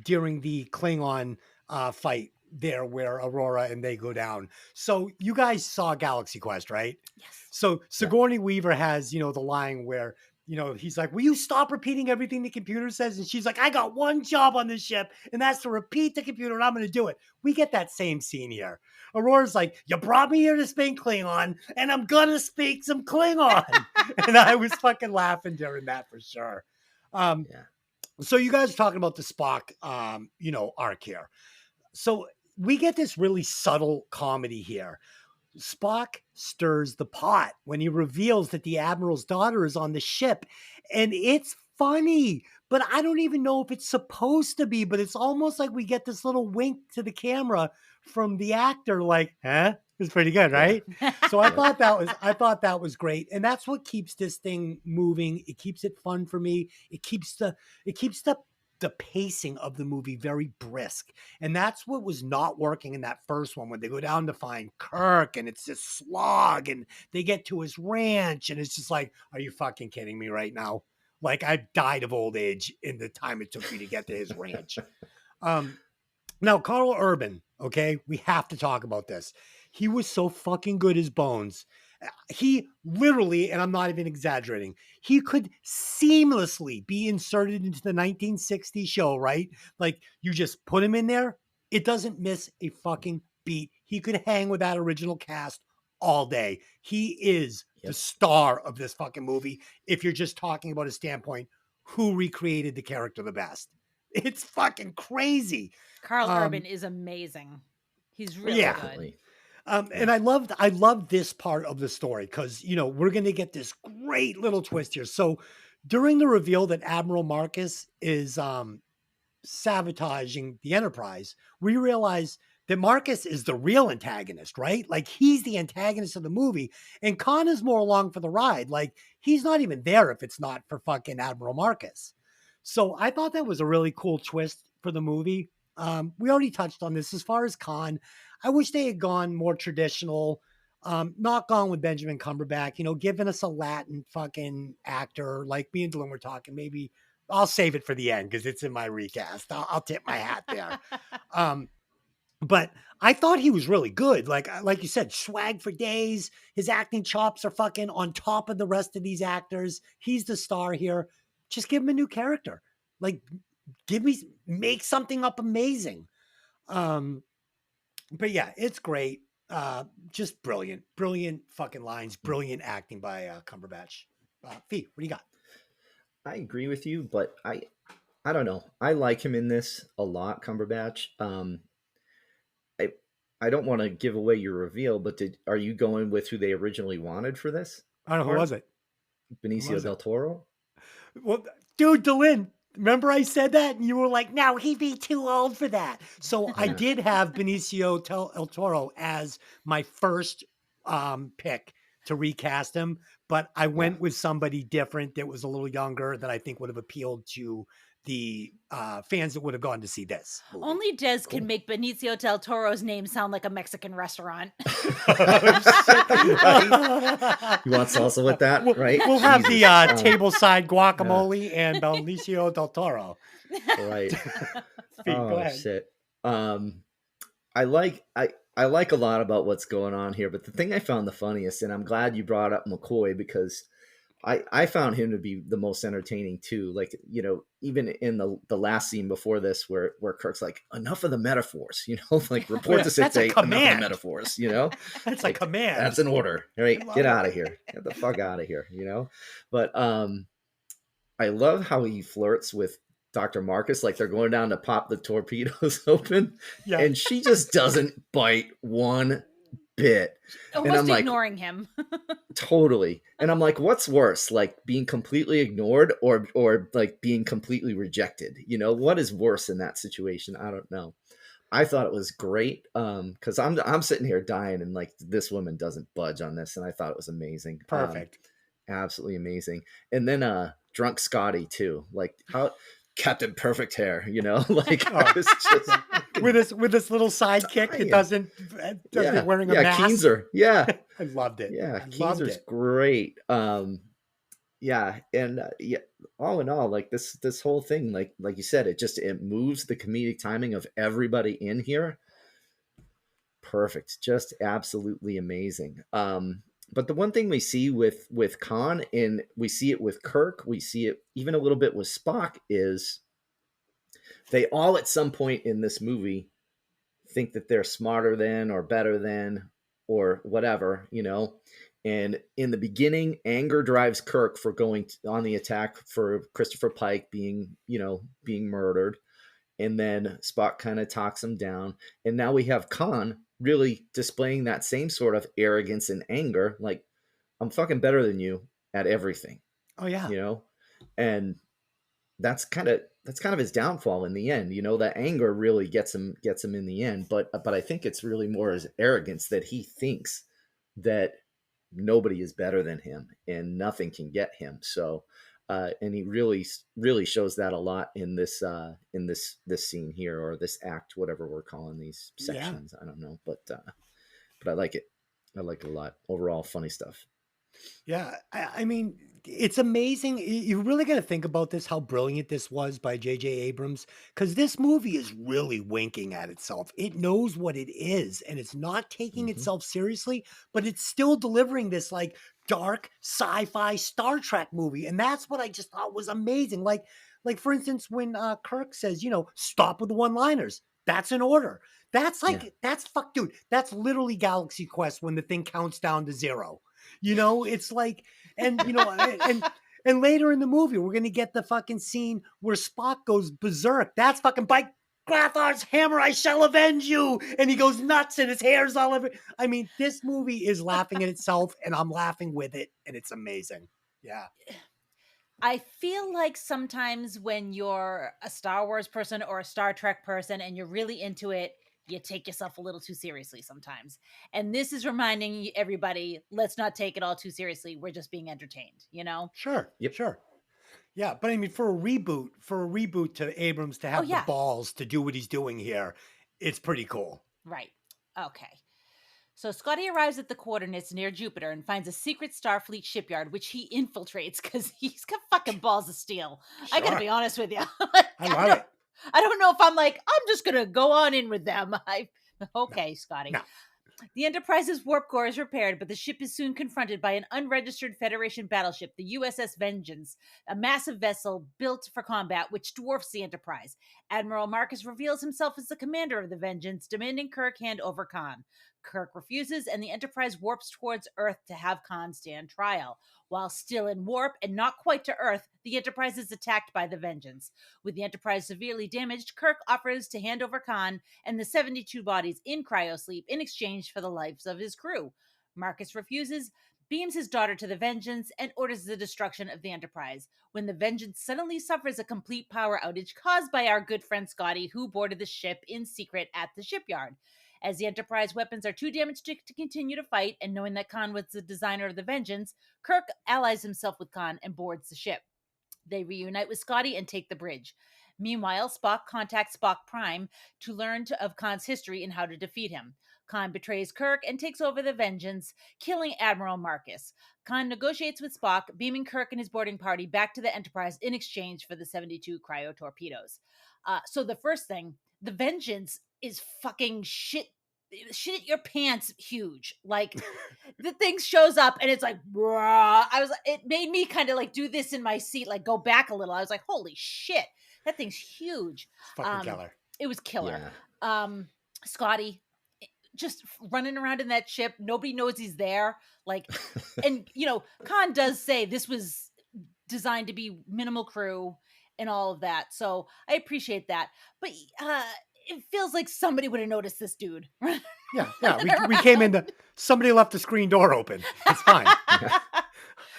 during the Klingon fight there where Aurora and they go down. So you guys saw Galaxy Quest, right? Yes. So Sigourney Weaver has, the line where, he's like, will you stop repeating everything the computer says? And she's like, I got one job on this ship, and that's to repeat the computer, and I'm going to do it. We get that same scene here. Aurora's like, you brought me here to speak Klingon, and I'm going to speak some Klingon. And I was fucking laughing during that for sure. So you guys are talking about the Spock, arc here. So we get this really subtle comedy here. Spock stirs the pot when he reveals that the Admiral's daughter is on the ship. And it's funny, but I don't even know if it's supposed to be, but it's almost like we get this little wink to the camera from the actor, like, huh? It's pretty good, right? So I thought that was great. And that's what keeps this thing moving. It keeps it fun for me. It keeps the pacing of the movie very brisk. And that's what was not working in that first one when they go down to find Kirk and it's this slog and they get to his ranch and it's just like, are you fucking kidding me right now? Like I've died of old age in the time it took me to get to his ranch. Now, Carl Urban, okay, we have to talk about this. He was so fucking good as Bones. He literally, and I'm not even exaggerating, he could seamlessly be inserted into the 1960s show, right? Like you just put him in there. It doesn't miss a fucking beat. He could hang with that original cast all day. He is the star of this fucking movie. If you're just talking about a standpoint, who recreated the character the best? It's fucking crazy. Carl Urban is amazing. He's really good. And I loved this part of the story because, we're going to get this great little twist here. So during the reveal that Admiral Marcus is sabotaging the Enterprise, we realize that Marcus is the real antagonist, right? Like he's the antagonist of the movie and Khan is more along for the ride. Like he's not even there if it's not for fucking Admiral Marcus. So I thought that was a really cool twist for the movie. We already touched on this. As far as Khan, I wish they had gone more traditional. Not gone with Benjamin Cumberbatch, giving us a Latin fucking actor like me and Dylan were talking. Maybe I'll save it for the end because it's in my recast. I'll tip my hat there. Um, but I thought he was really good. Like you said, swag for days. His acting chops are fucking on top of the rest of these actors. He's the star here. Just give him a new character. Like, make something up amazing. Um, but yeah, it's great. Just brilliant fucking lines, brilliant acting by Cumberbatch. Fee, what do you got? I agree with you, but I don't know. I like him in this a lot, Cumberbatch. I I don't want to give away your reveal, but are you going with who they originally wanted for this I don't know, who part? was it? Who Benicio was del it? Toro? Well, dude, Delin, remember I said that, and you were like, "No, he'd be too old for that." So I Yeah. did have Benicio El Toro as my first pick to recast him, but I Yeah. went with somebody different that was a little younger that I think would have appealed to the fans that would have gone to see this movie. Only Des Cool. can make Benicio del Toro's name sound like a Mexican restaurant. Right? You want salsa with that, right? We'll have Jesus. the tableside guacamole and Benicio del Toro. Right. Fee, go Oh ahead. shit. I like I like a lot about what's going on here, but the thing I found the funniest, and I'm glad you brought up McCoy, because I found him to be the most entertaining too. Like, even in the last scene before this, where Kirk's like, enough of the metaphors, like report to sick That's a day, enough of the command. metaphors, That's a command. That's an order. All right, love get it. out of here. Get the fuck out of here, But I love how he flirts with Dr. Marcus, like they're going down to pop the torpedoes open, Yeah. and she just doesn't bite one bit. And Almost I'm like, ignoring him. totally. And I'm like, what's worse, like being completely ignored or like being completely rejected? What is worse in that situation? I don't know. I thought it was great because I'm sitting here dying, and like this woman doesn't budge on this, and I thought it was amazing. Perfect. Absolutely amazing. And then drunk Scotty too, like how Captain Perfect Hair, like I was just with this little sidekick that doesn't wearing a mask. Keenser. Yeah. I loved it. Yeah, I loved Keenser's it. great. Yeah, and yeah, all in all, like this whole thing, like you said, it moves the comedic timing of everybody in here. Perfect, just absolutely amazing. But the one thing we see with Khan, and we see it with Kirk, we see it even a little bit with Spock, is they all at some point in this movie think that they're smarter than or better than or whatever, And in the beginning, anger drives Kirk for going on the attack for Christopher Pike being murdered. And then Spock kind of talks him down. And now we have Khan really displaying that same sort of arrogance and anger. Like, I'm fucking better than you at everything. Oh yeah. And that's kind of his downfall in the end. That anger really gets him in the end. But I think it's really more his arrogance that he thinks that nobody is better than him and nothing can get him. So and he really shows that a lot in this scene here, or this act, whatever we're calling these sections. I don't know, but I like it. I like it a lot. Overall, funny stuff. Yeah, I mean, it's amazing. You really got to think about this, how brilliant this was by J.J. Abrams, because this movie is really winking at itself. It knows what it is, and it's not taking itself seriously, but it's still delivering this like dark sci-fi Star Trek movie, and that's what I just thought was amazing. Like for instance, when Kirk says, stop with the one-liners. That's an order. That's like dude. That's literally Galaxy Quest when the thing counts down to 0. It's like, and and later in the movie, we're gonna get the fucking scene where Spock goes berserk. That's fucking by Grathar's hammer, I shall avenge you. And he goes nuts, and his hair's all over. I mean, this movie is laughing at itself, and I'm laughing with it, and it's amazing. Yeah. I feel like sometimes when you're a Star Wars person or a Star Trek person and you're really into it, you take yourself a little too seriously sometimes. And this is reminding everybody, let's not take it all too seriously. We're just being entertained, Sure. Yep. Sure. Yeah, but I mean, for a reboot to Abrams to Oh have the yeah, balls to do what he's doing here, it's pretty cool. right. Okay. So Scotty arrives at the coordinates near Jupiter and finds a secret Starfleet shipyard, which he infiltrates because he's got fucking balls of steel. I gotta Sure. be honest with you. I love it. I don't know if I'm like, I'm just gonna go on in with them. No, Okay, Scotty. no. The Enterprise's warp core is repaired, but the ship is soon confronted by an unregistered Federation battleship, the USS Vengeance, a massive vessel built for combat which dwarfs the Enterprise. Admiral Marcus reveals himself as the commander of the Vengeance, demanding Kirk hand over Khan. Kirk refuses, and the Enterprise warps towards Earth to have Khan stand trial. While still in warp and not quite to Earth, the Enterprise is attacked by the Vengeance. With the Enterprise severely damaged, Kirk offers to hand over Khan and the 72 bodies in cryosleep in exchange for the lives of his crew. Marcus refuses, beams his daughter to the Vengeance, and orders the destruction of the Enterprise. When the Vengeance suddenly suffers a complete power outage caused by our good friend Scotty, who boarded the ship in secret at the shipyard. As the Enterprise weapons are too damaged to continue to fight, and knowing that Khan was the designer of the Vengeance, Kirk allies himself with Khan and boards the ship. They reunite with Scotty and take the bridge. Meanwhile, Spock contacts Spock Prime to learn of Khan's history and how to defeat him. Khan betrays Kirk and takes over the Vengeance, killing Admiral Marcus. Khan negotiates with Spock, beaming Kirk and his boarding party back to the Enterprise in exchange for the 72 cryo torpedoes. So the first thing, the Vengeance is fucking shit your pants huge. Like the thing shows up and it's like, bruh. It made me kind of like do this in my seat, like go back a little. I was like, holy shit, that thing's huge. It's fucking killer. It was killer. Yeah. Scotty just running around in that ship. Nobody knows he's there. Like, and Khan does say this was designed to be minimal crew and all of that. So I appreciate that. But it feels like somebody would have noticed this dude. Yeah. We came in somebody left the screen door open. It's fine.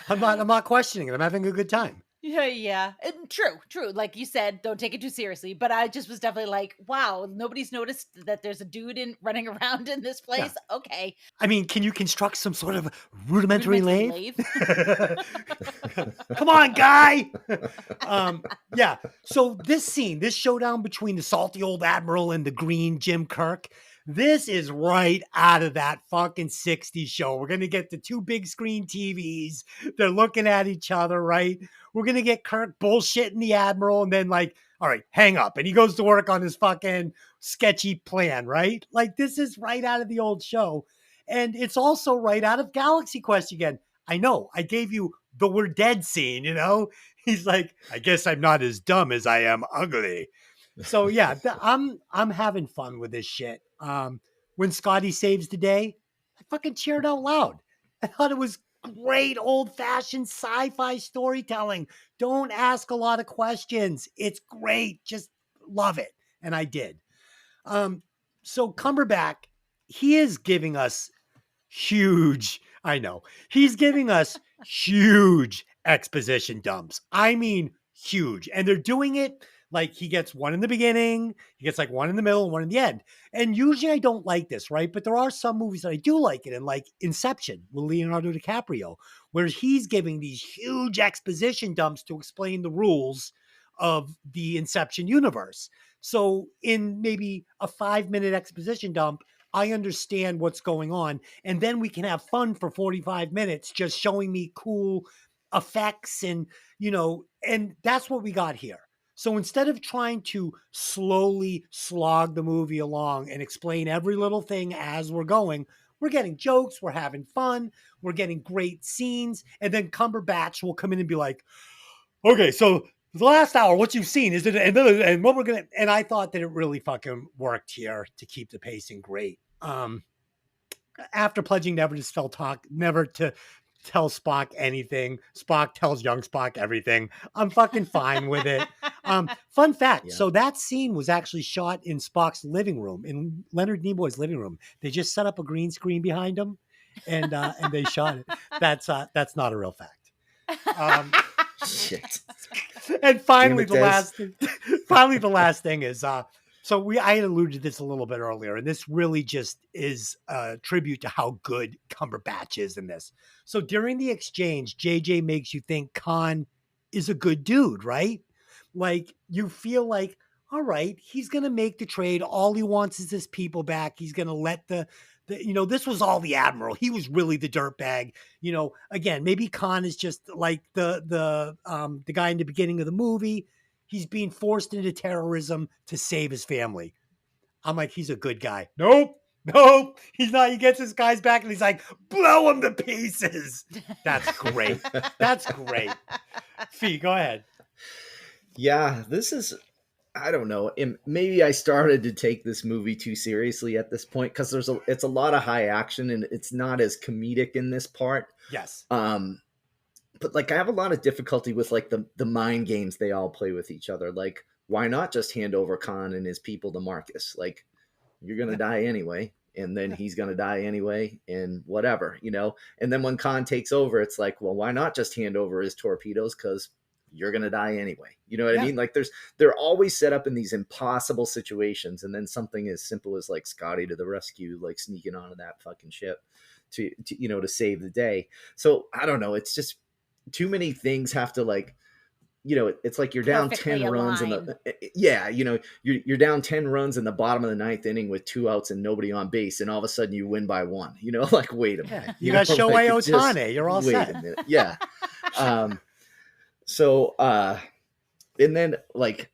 I'm not questioning it. I'm having a good time. Yeah. True. Like you said, don't take it too seriously. But I just was definitely like, wow, nobody's noticed that there's a dude running around in this place. Yeah. Okay. I mean, can you construct some sort of rudimentary lathe? Come on, guy. Yeah. So this showdown between the salty old admiral and the green Jim Kirk, this is right out of that fucking 60s show. We're going to get the two big screen TVs. They're looking at each other, right? We're going to get Kirk bullshitting the admiral and then like, all right, hang up. And he goes to work on his fucking sketchy plan, right? Like this is right out of the old show. And it's also right out of Galaxy Quest again. I know, I gave you the we're dead scene, He's like, I guess I'm not as dumb as I am ugly. So yeah, I'm having fun with this shit. When Scotty saves the day, I fucking cheered out loud. I thought it was great old-fashioned sci-fi storytelling. Don't ask a lot of questions. It's great. Just love it. And I did. So Cumberbatch, he is giving us huge exposition dumps. I mean, huge. And they're doing it like he gets one in the beginning, he gets like one in the middle, and one in the end. And usually I don't like this, right? But there are some movies that I do like it in, like Inception with Leonardo DiCaprio, where he's giving these huge exposition dumps to explain the rules of the Inception universe. So in maybe a 5-minute exposition dump, I understand what's going on. And then we can have fun for 45 minutes just showing me cool effects and that's what we got here. So instead of trying to slowly slog the movie along and explain every little thing as we're going, we're getting jokes, we're having fun, we're getting great scenes, and then Cumberbatch will come in and be like, okay, so the last hour, what you've seen is it, and what we're gonna, and I thought that it really fucking worked here to keep the pacing great. After pledging never to tell Spock anything, Spock tells young Spock everything. I'm fucking fine with it. Fun fact. Yeah. So that scene was actually shot in Spock's living room, in Leonard Nimoy's living room. They just set up a green screen behind him and they shot it. That's not a real fact. Shit. And finally, the last thing is, I had alluded to this a little bit earlier, and this really just is a tribute to how good Cumberbatch is in this. So during the exchange, JJ makes you think Khan is a good dude, right? Like you feel like, all right, he's gonna make the trade. All he wants is his people back. He's gonna let this was all the admiral. He was really the dirtbag. Again, maybe Khan is just like the guy in the beginning of the movie. He's being forced into terrorism to save his family. I'm like, he's a good guy. Nope, he's not. He gets his guys back and he's like, blow him to pieces. That's great. That's great. Fee, go ahead. Yeah, this is, I don't know. Maybe I started to take this movie too seriously at this point because it's a lot of high action and it's not as comedic in this part. Yes. But like I have a lot of difficulty with like the mind games they all play with each other. Like, why not just hand over Khan and his people to Marcus? Like, you're gonna die anyway, and then he's gonna die anyway, and whatever, And then when Khan takes over, it's like, well, why not just hand over his torpedoes? Because you're gonna die anyway. You know what I mean? Like they're always set up in these impossible situations, and then something as simple as like Scotty to the rescue, like sneaking onto that fucking ship to to save the day. So I don't know. It's just too many things have to like, it's like you're down Perfectly 10 runs you're down 10 runs in the bottom of the ninth inning with 2 outs and nobody on base, and all of a sudden you win by 1. Like, wait a minute. You got Shohei like, Ohtani. You're all wait set. a minute. Yeah. So and then like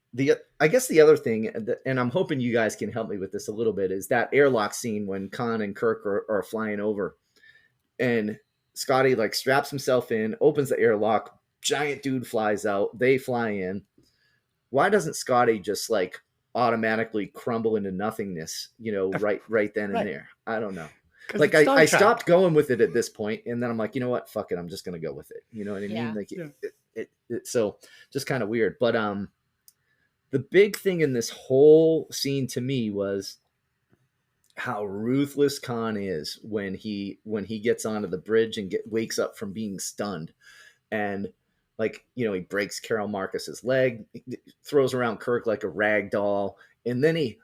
I guess the other thing, and I'm hoping you guys can help me with this a little bit, is that airlock scene when Khan and Kirk are flying over, and Scotty like straps himself in, opens the airlock, giant dude flies out, they fly in. Why doesn't Scotty just like automatically crumble into nothingness, right then and there? I don't know. Like I stopped going with it at this point, and then I'm like, you know what? Fuck it. I'm just going to go with it. You know what I mean? Like so just kind of weird. But the big thing in this whole scene to me was how ruthless Khan is when he gets onto the bridge and wakes up from being stunned, and like he breaks Carol Marcus's leg, throws around Kirk like a rag doll, and then he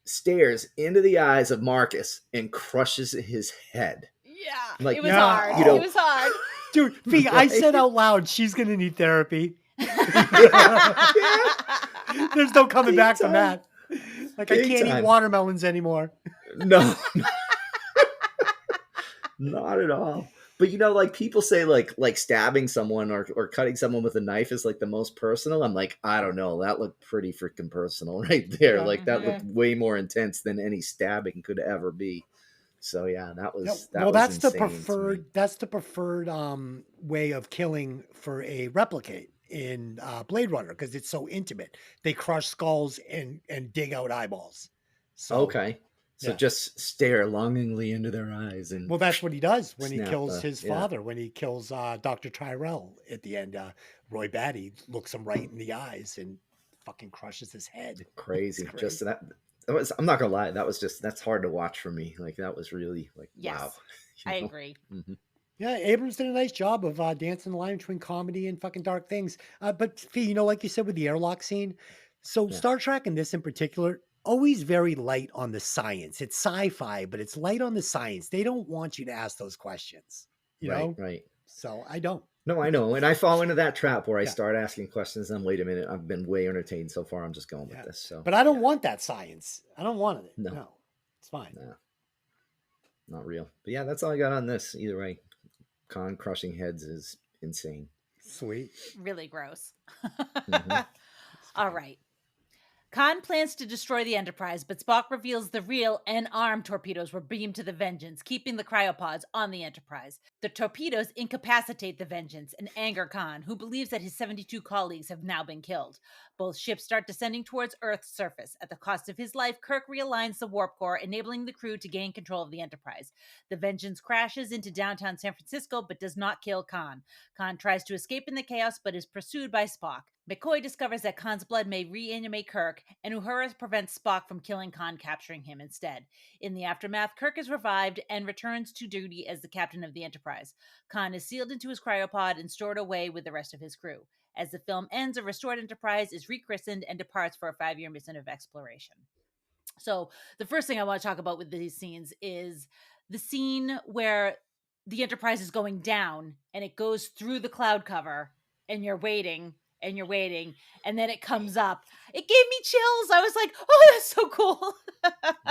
stares into the eyes of Marcus and crushes his head. Yeah, like, it was hard. It was hard, dude. Fee, right? I said out loud, she's gonna need therapy. There's no coming back from that. Like, I can't eat watermelons anymore. No. Not at all. But like people say like stabbing someone or cutting someone with a knife is like the most personal. I'm like, I don't know. That looked pretty freaking personal right there. Yeah, like that looked way more intense than any stabbing could ever be. So yeah, that was that's the preferred way of killing for a replicate in Blade Runner, because it's so intimate. They crush skulls and dig out eyeballs. So okay. So just stare longingly into their eyes, and that's what he does when he kills his father. When he kills Dr. Tyrell at the end, Roy Batty looks him right in the eyes and fucking crushes his head. Crazy. Just that was, I'm not gonna lie, that's hard to watch for me. Like that was really like, wow. I agree. Mm-hmm. Yeah, Abrams did a nice job of dancing the line between comedy and fucking dark things. But Fee, like you said with the airlock scene, so Star Trek and this in particular, always very light on the science. It's sci-fi, but it's light on the science. They don't want you to ask those questions, you know? Right. So I don't. No, I know. And I fall into that trap where I start asking questions and wait a minute, I've been way entertained so far. I'm just going with this. So, but I don't want that science. I don't want it. No, it's fine. No, not real. But yeah, that's all I got on this. Either way, Khan crushing heads is insane. Sweet. Really gross. Mm-hmm. All right. Khan plans to destroy the Enterprise, but Spock reveals the real and armed torpedoes were beamed to the Vengeance, keeping the cryopods on the Enterprise. The torpedoes incapacitate the Vengeance and anger Khan, who believes that his 72 colleagues have now been killed. Both ships start descending towards Earth's surface. At the cost of his life, Kirk realigns the warp core, enabling the crew to gain control of the Enterprise. The Vengeance crashes into downtown San Francisco, but does not kill Khan. Khan tries to escape in the chaos, but is pursued by Spock. McCoy discovers that Khan's blood may reanimate Kirk, and Uhura prevents Spock from killing Khan, capturing him instead. In the aftermath, Kirk is revived and returns to duty as the captain of the Enterprise. Khan is sealed into his cryopod and stored away with the rest of his crew. As the film ends, a restored Enterprise is rechristened and departs for a 5-year mission of exploration. So the first thing I want to talk about with these scenes is the scene where the Enterprise is going down and it goes through the cloud cover and you're waiting and you're waiting, and then it comes up. It gave me chills. I was like, oh, that's so cool.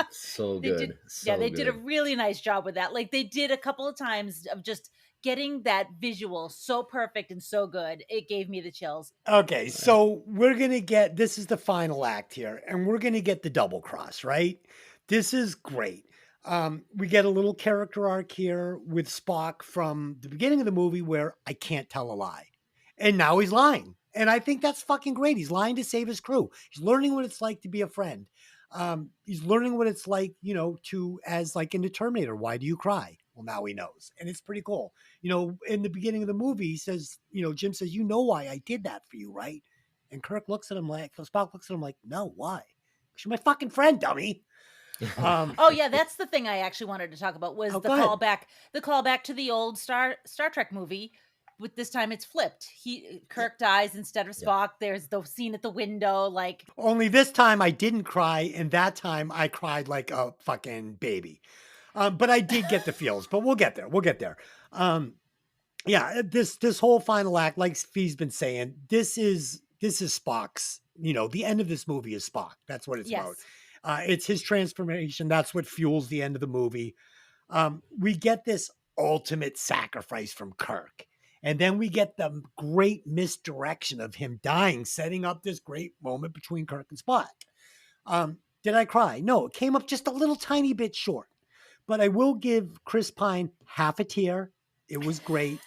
So They did, good. yeah, So they did a good. really nice job with that. Like they did a couple of times of just getting that visual so perfect and so good. It gave me the chills. Okay, Right. so we're gonna get this is the final act here, and we're gonna get the double cross, right? This is great. We get a little character arc here with Spock from the beginning of the movie where I can't tell a lie. And now he's lying. And I think that's fucking great. He's lying to save his crew. He's learning what it's like to be a friend. He's learning what it's like, to as like in the Terminator, why do you cry? Well, now he knows. And it's pretty cool. In the beginning of the movie, he says, Jim says, you know why I did that for you, right? And Kirk looks at him like, Spock looks at him like, no, why? Because you're my fucking friend, dummy. Oh yeah, that's the thing I actually wanted to talk about was Go ahead. the callback to the old Star Trek movie. With this time it's flipped. Kirk dies instead of Yeah. Spock. There's the scene at the window, like Only this time I didn't cry, and that time I cried like a fucking baby. But I did get the feels. But we'll get there. We'll get there. Yeah, this whole final act, like Fee's been saying, this is Spock's. The end of this movie is Spock. That's what it's about. yes. It's his transformation. That's what fuels the end of the movie. We get this ultimate sacrifice from Kirk. And then we get the great misdirection of him dying, setting up this great moment between Kirk and Spock. Did I cry? No, it came up just a little tiny bit short. But I will give Chris Pine half a tear. It was great.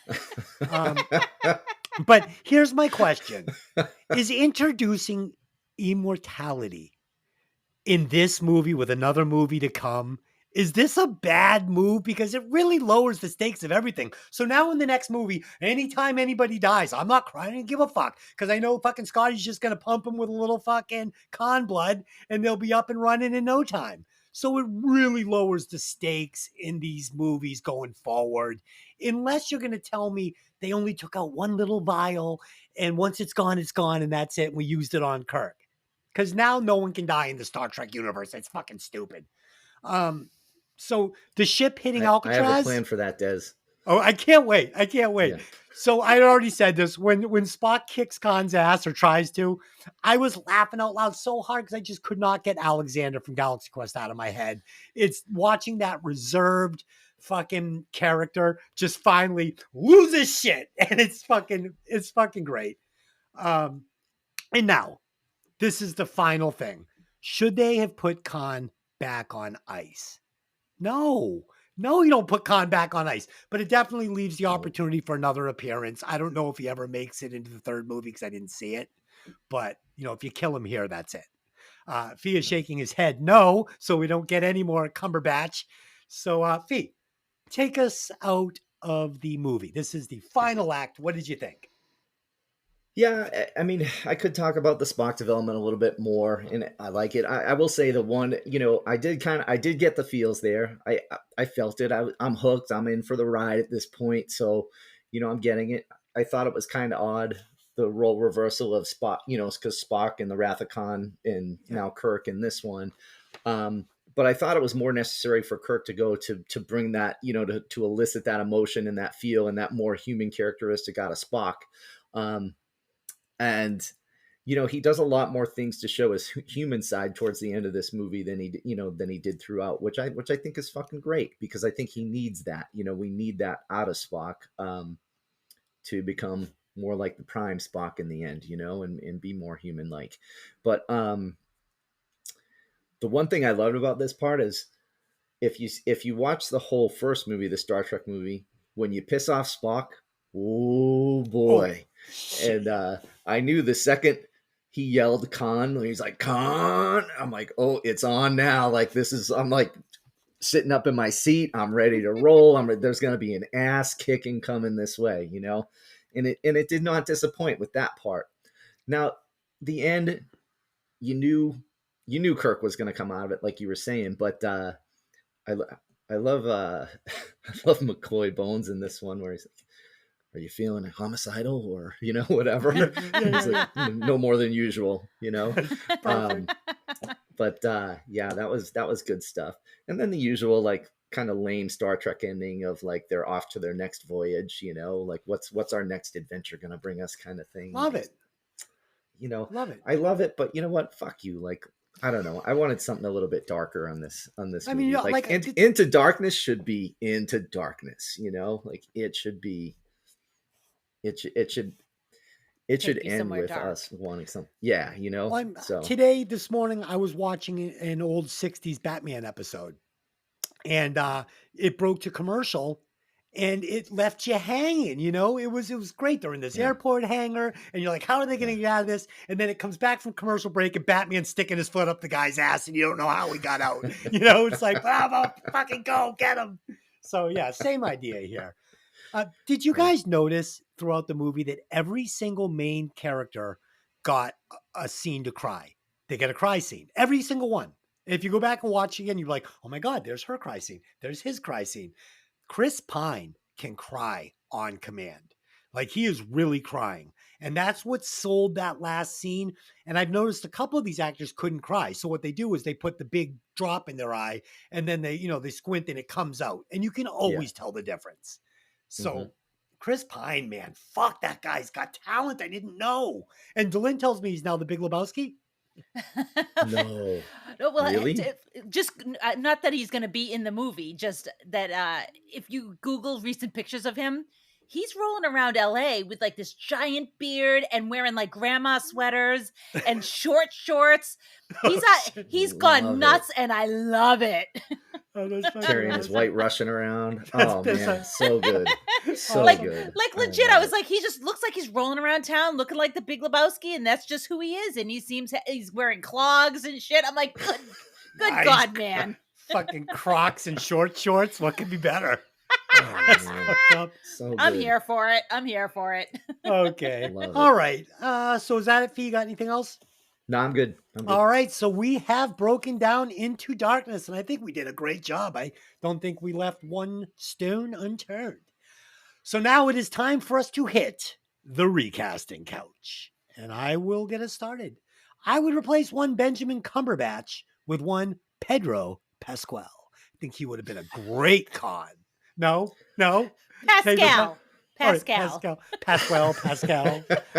But here's my question. Is introducing immortality in this movie with another movie to come, is this a bad move? Because it really lowers the stakes of everything. So now in the next movie, anytime anybody dies, I'm not crying and give a fuck. Because I know fucking Scotty's just going to pump him with a little fucking con blood and they'll be up and running in no time. So it really lowers the stakes in these movies going forward. Unless you're going to tell me they only took out one little vial and once it's gone, and that's it. And we used it on Kirk. Because now no one can die in the Star Trek universe. It's fucking stupid. So the ship hitting Alcatraz. I have a plan for that, Des. Oh, I can't wait. Yeah. So I already said this. When Spock kicks Khan's ass or tries to, I was laughing out loud so hard because I just could not get Alexander from Galaxy Quest out of my head. It's watching that reserved fucking character just finally lose his shit. And it's fucking great. And now, this is the final thing. Should they have put Khan back on ice? No, you don't put Khan back on ice, but it definitely leaves the opportunity for another appearance. I don't know if he ever makes it into the third movie because I didn't see it, but if you kill him here, that's it. Fee is shaking his head no, so we don't get any more Cumberbatch. So Fee, take us out of the movie. This is the final act. What did you think? Yeah, I mean, I could talk about the Spock development a little bit more, and I like it. I will say the one, I did get the feels there. I felt it. I'm hooked. I'm in for the ride at this point, so I'm getting it. I thought it was kind of odd, the role reversal of Spock, because Spock in the Wrath of Khan and now Kirk in this one. But I thought it was more necessary for Kirk to go to bring that, to elicit that emotion and that feel and that more human characteristic out of Spock. And he does a lot more things to show his human side towards the end of this movie than he did throughout, which I think is fucking great, because I think he needs that. We need that out of Spock to become more like the prime Spock in the end, and be more human like. But the one thing I loved about this part is if you watch the whole first movie, the Star Trek movie, when you piss off Spock, oh boy. And I knew the second he yelled Khan, he's like, Khan, I'm like, oh, it's on now. Like, I'm like sitting up in my seat. I'm ready to roll. There's going to be an ass kicking coming this way, and it did not disappoint with that part. Now, the end, you knew Kirk was going to come out of it, like you were saying, but I love I love McCoy Bones in this one where he's like, are you feeling homicidal or, whatever? He's like, no more than usual, But yeah, that was good stuff. And then the usual, like, kind of lame Star Trek ending of like they're off to their next voyage, like what's our next adventure gonna bring us kind of thing. Love it. Love it. I love it, but you know what? Fuck you. Like, I don't know. I wanted something a little bit darker on this I mean, movie. Like, Into Darkness should be Into Darkness, like it should be it should end with dark. us wanting some. Yeah, Well, so this morning, I was watching an old 60s Batman episode, and it broke to commercial, and it left you hanging. It was great. They're in this airport hangar, and you're like, how are they going to get out of this? And then it comes back from commercial break, and Batman's sticking his foot up the guy's ass, and you don't know how he got out. It's like, bravo, fucking go, get him. So yeah, same idea here. Did you guys notice throughout the movie that every single main character got a scene to cry? They get a cry scene, every single one. If you go back and watch again, you're like, oh my God, there's her cry scene. There's his cry scene. Chris Pine can cry on command. Like, he is really crying. And that's what sold that last scene. And I've noticed a couple of these actors couldn't cry. So what they do is they put the big drop in their eye, and then they squint and it comes out. And you can always tell the difference. So Chris Pine, man, fuck, that guy's got talent I didn't know. And Delyn tells me he's now the Big Lebowski. No. No, well, Really? just not that he's going to be in the movie, just that if you Google recent pictures of him, he's rolling around LA with like this giant beard and wearing like grandma sweaters and short shorts. He's gone nuts, and I love it. Carrying his white Russian around. Oh man, so good. So good. Like legit, I was like, he just looks like he's rolling around town looking like the Big Lebowski, and that's just who he is. And he's wearing clogs and shit. I'm like, good Nice. God, man. Fucking Crocs and short shorts. What could be better? Oh, man. So good. I'm here for it. Okay. Love it. All right. So is that it for you? Got anything else? No, I'm good. All right. So we have broken down Into Darkness, and I think we did a great job. I don't think we left one stone unturned. So now it is time for us to hit the recasting couch. And I will get us started. I would replace one Benjamin Cumberbatch with one Pedro Pascal. I think he would have been a great Khan. No? Pascal. Right, Pascal.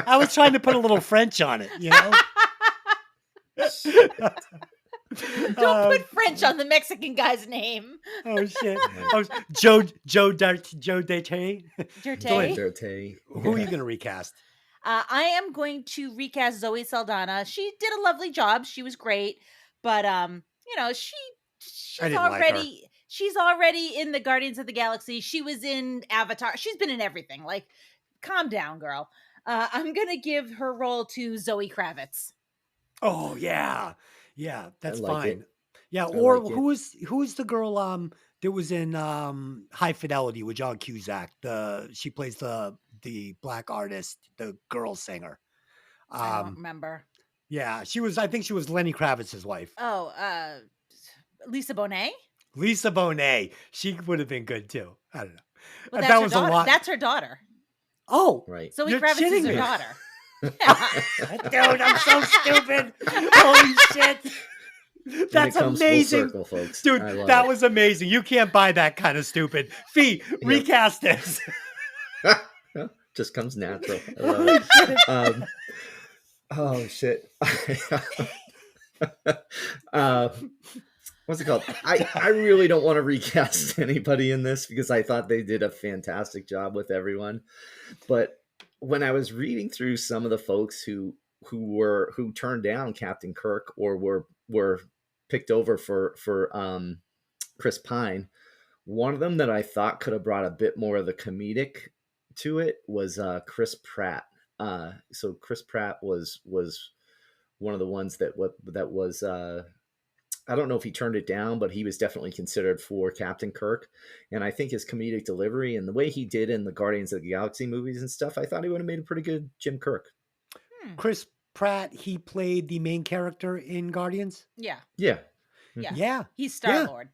I was trying to put a little French on it, Don't put French on the Mexican guy's name. Oh shit! Joe Darte. Dirte. Who are you going to recast? I am going to recast Zoe Saldana. She did a lovely job. She was great, but she's already in the Guardians of the Galaxy. She was in Avatar. She's been in everything. Like, calm down, girl. I'm gonna give her role to Zoe Kravitz. Oh yeah, that's fine. It. Yeah, or who's the girl that was in High Fidelity with John Cusack? She plays the black artist, the girl singer. I don't remember. Yeah, I think she was Lenny Kravitz's wife. Oh, Lisa Bonet. Lisa Bonet. She would have been good too. I don't know. Well, that was a lot. That's her daughter. Oh, right. Zoe You're Kravitz is her me. daughter. Dude, I'm so stupid. Holy shit. That's amazing. Full circle, folks. Dude, that was amazing. You can't buy that kind of stupid. Fee, recast this. Just comes natural. I love it. Oh shit. What's it called? I really don't want to recast anybody in this because I thought they did a fantastic job with everyone. But when I was reading through some of the folks who turned down Captain Kirk or were picked over for Chris Pine, one of them that I thought could have brought a bit more of the comedic to it was Chris Pratt. So Chris Pratt was one of the ones that was I don't know if he turned it down, but he was definitely considered for Captain Kirk. And I think his comedic delivery and the way he did in the Guardians of the Galaxy movies and stuff, I thought he would have made a pretty good Jim Kirk. Chris Pratt, he played the main character in Guardians. Yeah. He's Star-Lord.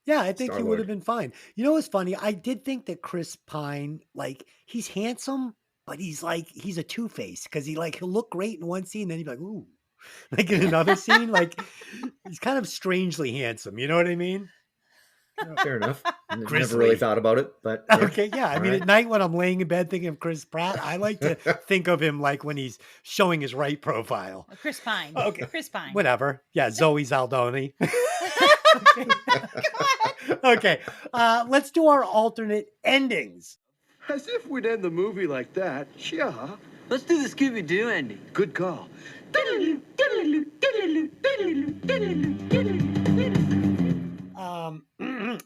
Yeah, I think he Star-Lord. would have been fine. You know what's funny? I did think that Chris Pine, like, he's handsome, but he's a two-face because he'll look great in one scene, then he'd be like, ooh. Like in another scene, like he's kind of strangely handsome. You know what I mean? Fair enough. Never Grizzly. really thought about it, but yeah. Okay, yeah. I All mean, right. at night when I'm laying in bed thinking of Chris Pratt, I like to think of him like when he's showing his right profile. Chris Pine. Okay, Chris Pine. whatever. Yeah, Zoe Zaldoni. God. Okay, let's do our alternate endings. As if we'd end the movie like that. Yeah. Let's do the Scooby-Doo ending. Good call.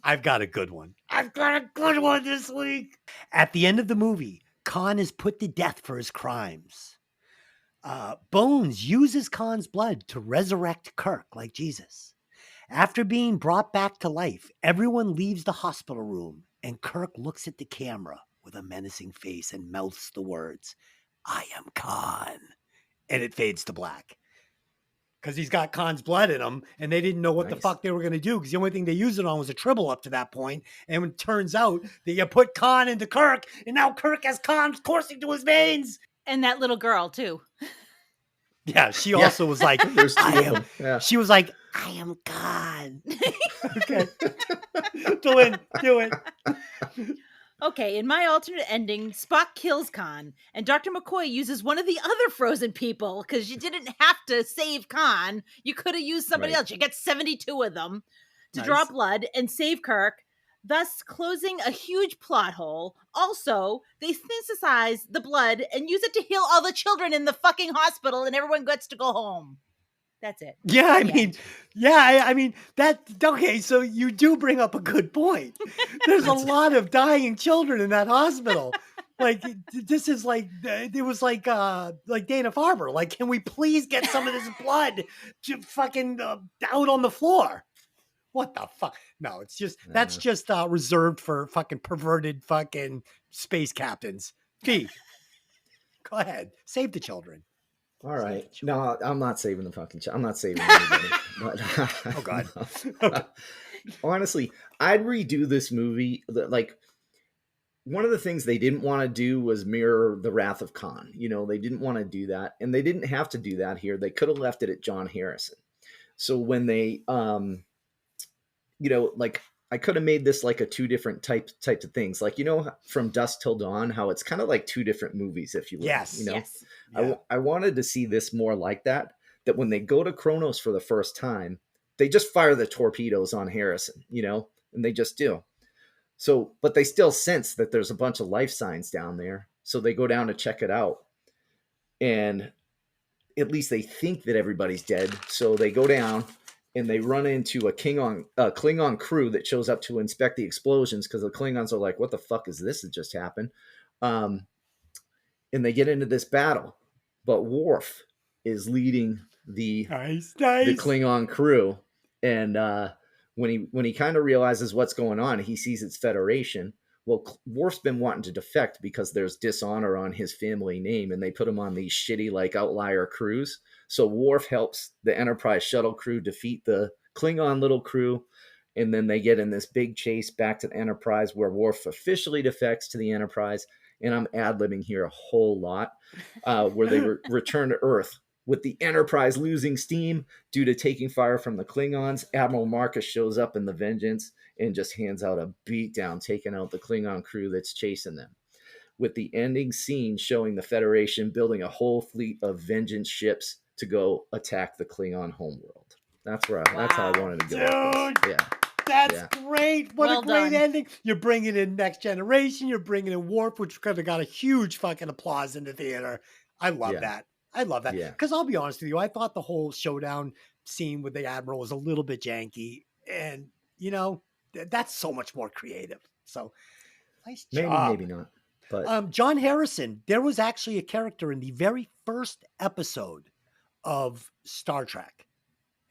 I've got a good one. I've got a good one this week. At the end of the movie, Khan is put to death for his crimes. Bones uses Khan's blood to resurrect Kirk like Jesus. After being brought back to life, everyone leaves the hospital room, and Kirk looks at the camera with a menacing face and mouths the words, "I am Khan." And it fades to black. Because he's got Khan's blood in him, and they didn't know what the Nice. fuck they were going to do, because the only thing they used it on was a tribble up to that point. And it turns out that you put Khan into Kirk, and now Kirk has Khan coursing to his veins. And that little girl, too. Yeah, she also was like, There's two I of am. them. Yeah. She was like, "I am God." Okay. Do it. Okay, in my alternate ending, Spock kills Khan, and Dr. McCoy uses one of the other frozen people because you didn't have to save Khan. You could have used somebody Right. else. You get 72 of them to Nice. draw blood and save Kirk, thus closing a huge plot hole. Also, they synthesize the blood and use it to heal all the children in the fucking hospital, and everyone gets to go home. That's it. Yeah, I The mean, end. I mean that. Okay, so you do bring up a good point. There's a lot of dying children in that hospital. Like this is like it was like Dana Farber. Like, can we please get some of this blood to fucking out on the floor? What the fuck? No, it's just that's just reserved for fucking perverted fucking space captains. G, go ahead, save the children. All right. No, I'm not saving the fucking I'm not saving anybody. But, Oh, God. no. Honestly, I'd redo this movie. Like, one of the things they didn't want to do was mirror the Wrath of Khan. You know, they didn't want to do that, and they didn't have to do that here. They could have left it at John Harrison. So when they, like, I could have made this like a two different types of things. Like, from Dusk Till Dawn, how it's kind of like two different movies, if you will. Yes. Yes. Yeah. I wanted to see this more like that when they go to Kronos for the first time, they just fire the torpedoes on Harrison, and they just do. So, but they still sense that there's a bunch of life signs down there. So they go down to check it out. And at least they think that everybody's dead. So they go down and they run into a Klingon crew that shows up to inspect the explosions, because the Klingons are like, what the fuck is this that just happened? And they get into this battle. But Worf is leading the Klingon crew. And when he kind of realizes what's going on, he sees it's Federation. Well, Worf's been wanting to defect because there's dishonor on his family name, and they put him on these shitty, like, outlier crews. So Worf helps the Enterprise shuttle crew defeat the Klingon little crew, and then they get in this big chase back to the Enterprise, where Worf officially defects to the Enterprise. And I'm ad-libbing here a whole lot, where they return to Earth. With the Enterprise losing steam due to taking fire from the Klingons, Admiral Marcus shows up in the Vengeance and just hands out a beatdown, taking out the Klingon crew that's chasing them. With the ending scene showing the Federation building a whole fleet of Vengeance ships to go attack the Klingon homeworld. That's how I wanted to go. Dude, Yeah. that's great. What Well a great done. ending. You're bringing in Next Generation. You're bringing in Warp, which could have got a huge fucking applause in the theater. I love Yeah. that. I love that. Yeah. Because I'll be honest with you, I thought the whole showdown scene with the Admiral was a little bit janky. And, that's so much more creative. So, nice job. Maybe not. But John Harrison, there was actually a character in the very first episode of Star Trek.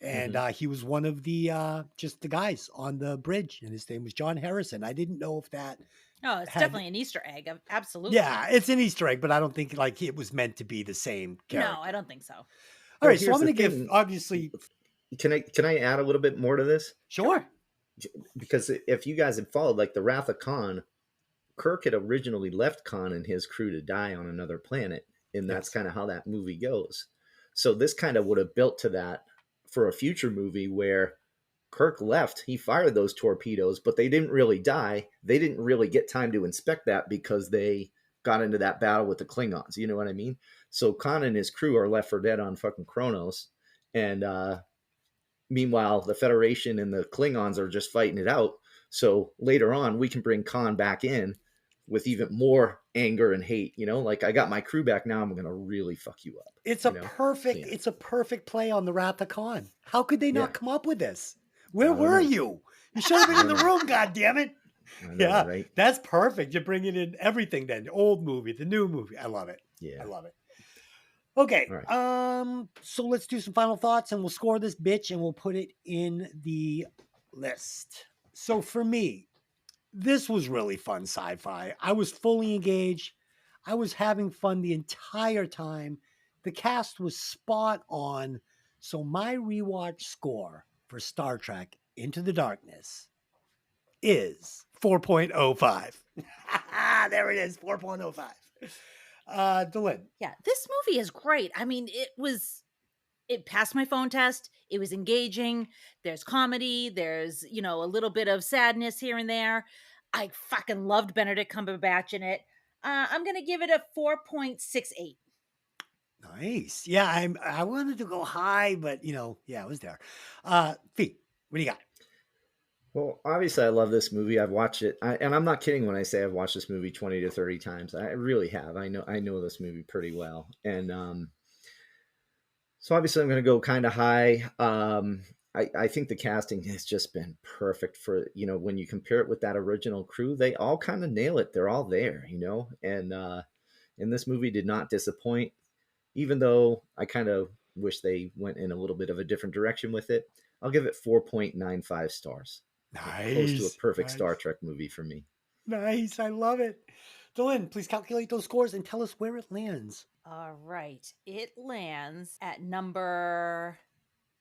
And he was one of the just the guys on the bridge, and his name was John Harrison. I didn't know if that. Oh, it's had- definitely an Easter egg. Absolutely. Yeah, it's an Easter egg, but I don't think like it was meant to be the same character. No, I don't think so. All right, so here's I'm going the to give thing. obviously can I add a little bit more to this? sure. Because if you guys had followed, like, the Wrath of Khan, Kirk had originally left Khan and his crew to die on another planet, and that's kind of how that movie goes. So this kind of would have built to that for a future movie where Kirk left, he fired those torpedoes, but they didn't really die. They didn't really get time to inspect that because they got into that battle with the Klingons. You know what I mean? So Khan and his crew are left for dead on fucking Kronos. And meanwhile, the Federation and the Klingons are just fighting it out. So later on, we can bring Khan back in with even more anger and hate. You know, like I got my crew back now. I'm going to really fuck you up. It's you a know? perfect, Yeah. it's a perfect play on the Wrath of Khan. How could they not Yeah. come up with this? Where I don't were know. you? You should have been in the I don't room, God damn it. I know, Yeah, right? that's perfect. You're bringing in everything then. The old movie, the new movie. I love it. Yeah. I love it. Okay. All right. So let's do some final thoughts and we'll score this bitch and we'll put it in the list. So for me, this was really fun sci-fi. I was fully engaged. I was having fun the entire time. The cast was spot on. So my rewatch score for Star Trek Into the Darkness is 4.05. There it is, 4.05. Delin. Yeah, this movie is great. I mean, it passed my phone test. It was engaging. There's comedy. There's, a little bit of sadness here and there. I fucking loved Benedict Cumberbatch in it. I'm going to give it a 4.68. Nice. Yeah, I wanted to go high, but yeah, it was there. Fee, what do you got? Well, obviously, I love this movie. I've watched it, and I'm not kidding when I say I've watched this movie 20 to 30 times. I really have. I know this movie pretty well, and so obviously, I'm going to go kind of high. I think the casting has just been perfect for when you compare it with that original crew, they all kind of nail it. They're all there, and this movie did not disappoint. Even though I kind of wish they went in a little bit of a different direction with it, I'll give it 4.95 stars. Nice. Close to a perfect nice. Star Trek movie for me. Nice. I love it. Delin, please calculate those scores and tell us where it lands. All right. It lands at number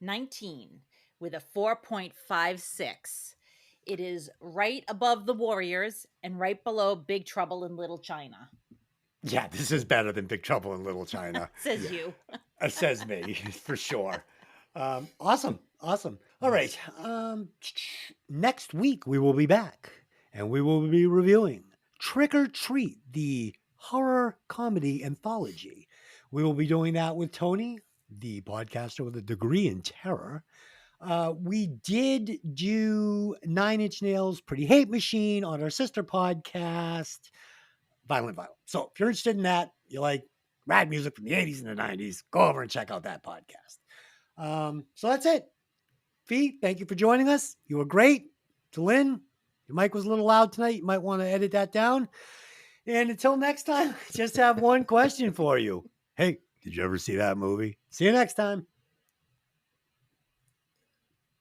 19 with a 4.56. It is right above The Warriors and right below Big Trouble in Little China. Yeah, this is better than Big Trouble in Little China. Says you. Says me, for sure. Awesome. All right. Next week, we will be back and we will be reviewing Trick or Treat, the horror comedy anthology. We will be doing that with Tony, the podcaster with a degree in terror. We did do 9 Inch Nails, Pretty Hate Machine on our sister podcast, Violent. So if you're interested in that, you like rad music from the 80s and the 90s, go over and check out that podcast. So that's it. Fee, thank you for joining us. You were great. To Lynn, your mic was a little loud tonight. You might want to edit that down. And until next time, just have one question for you. Hey, did you ever see that movie? See you next time.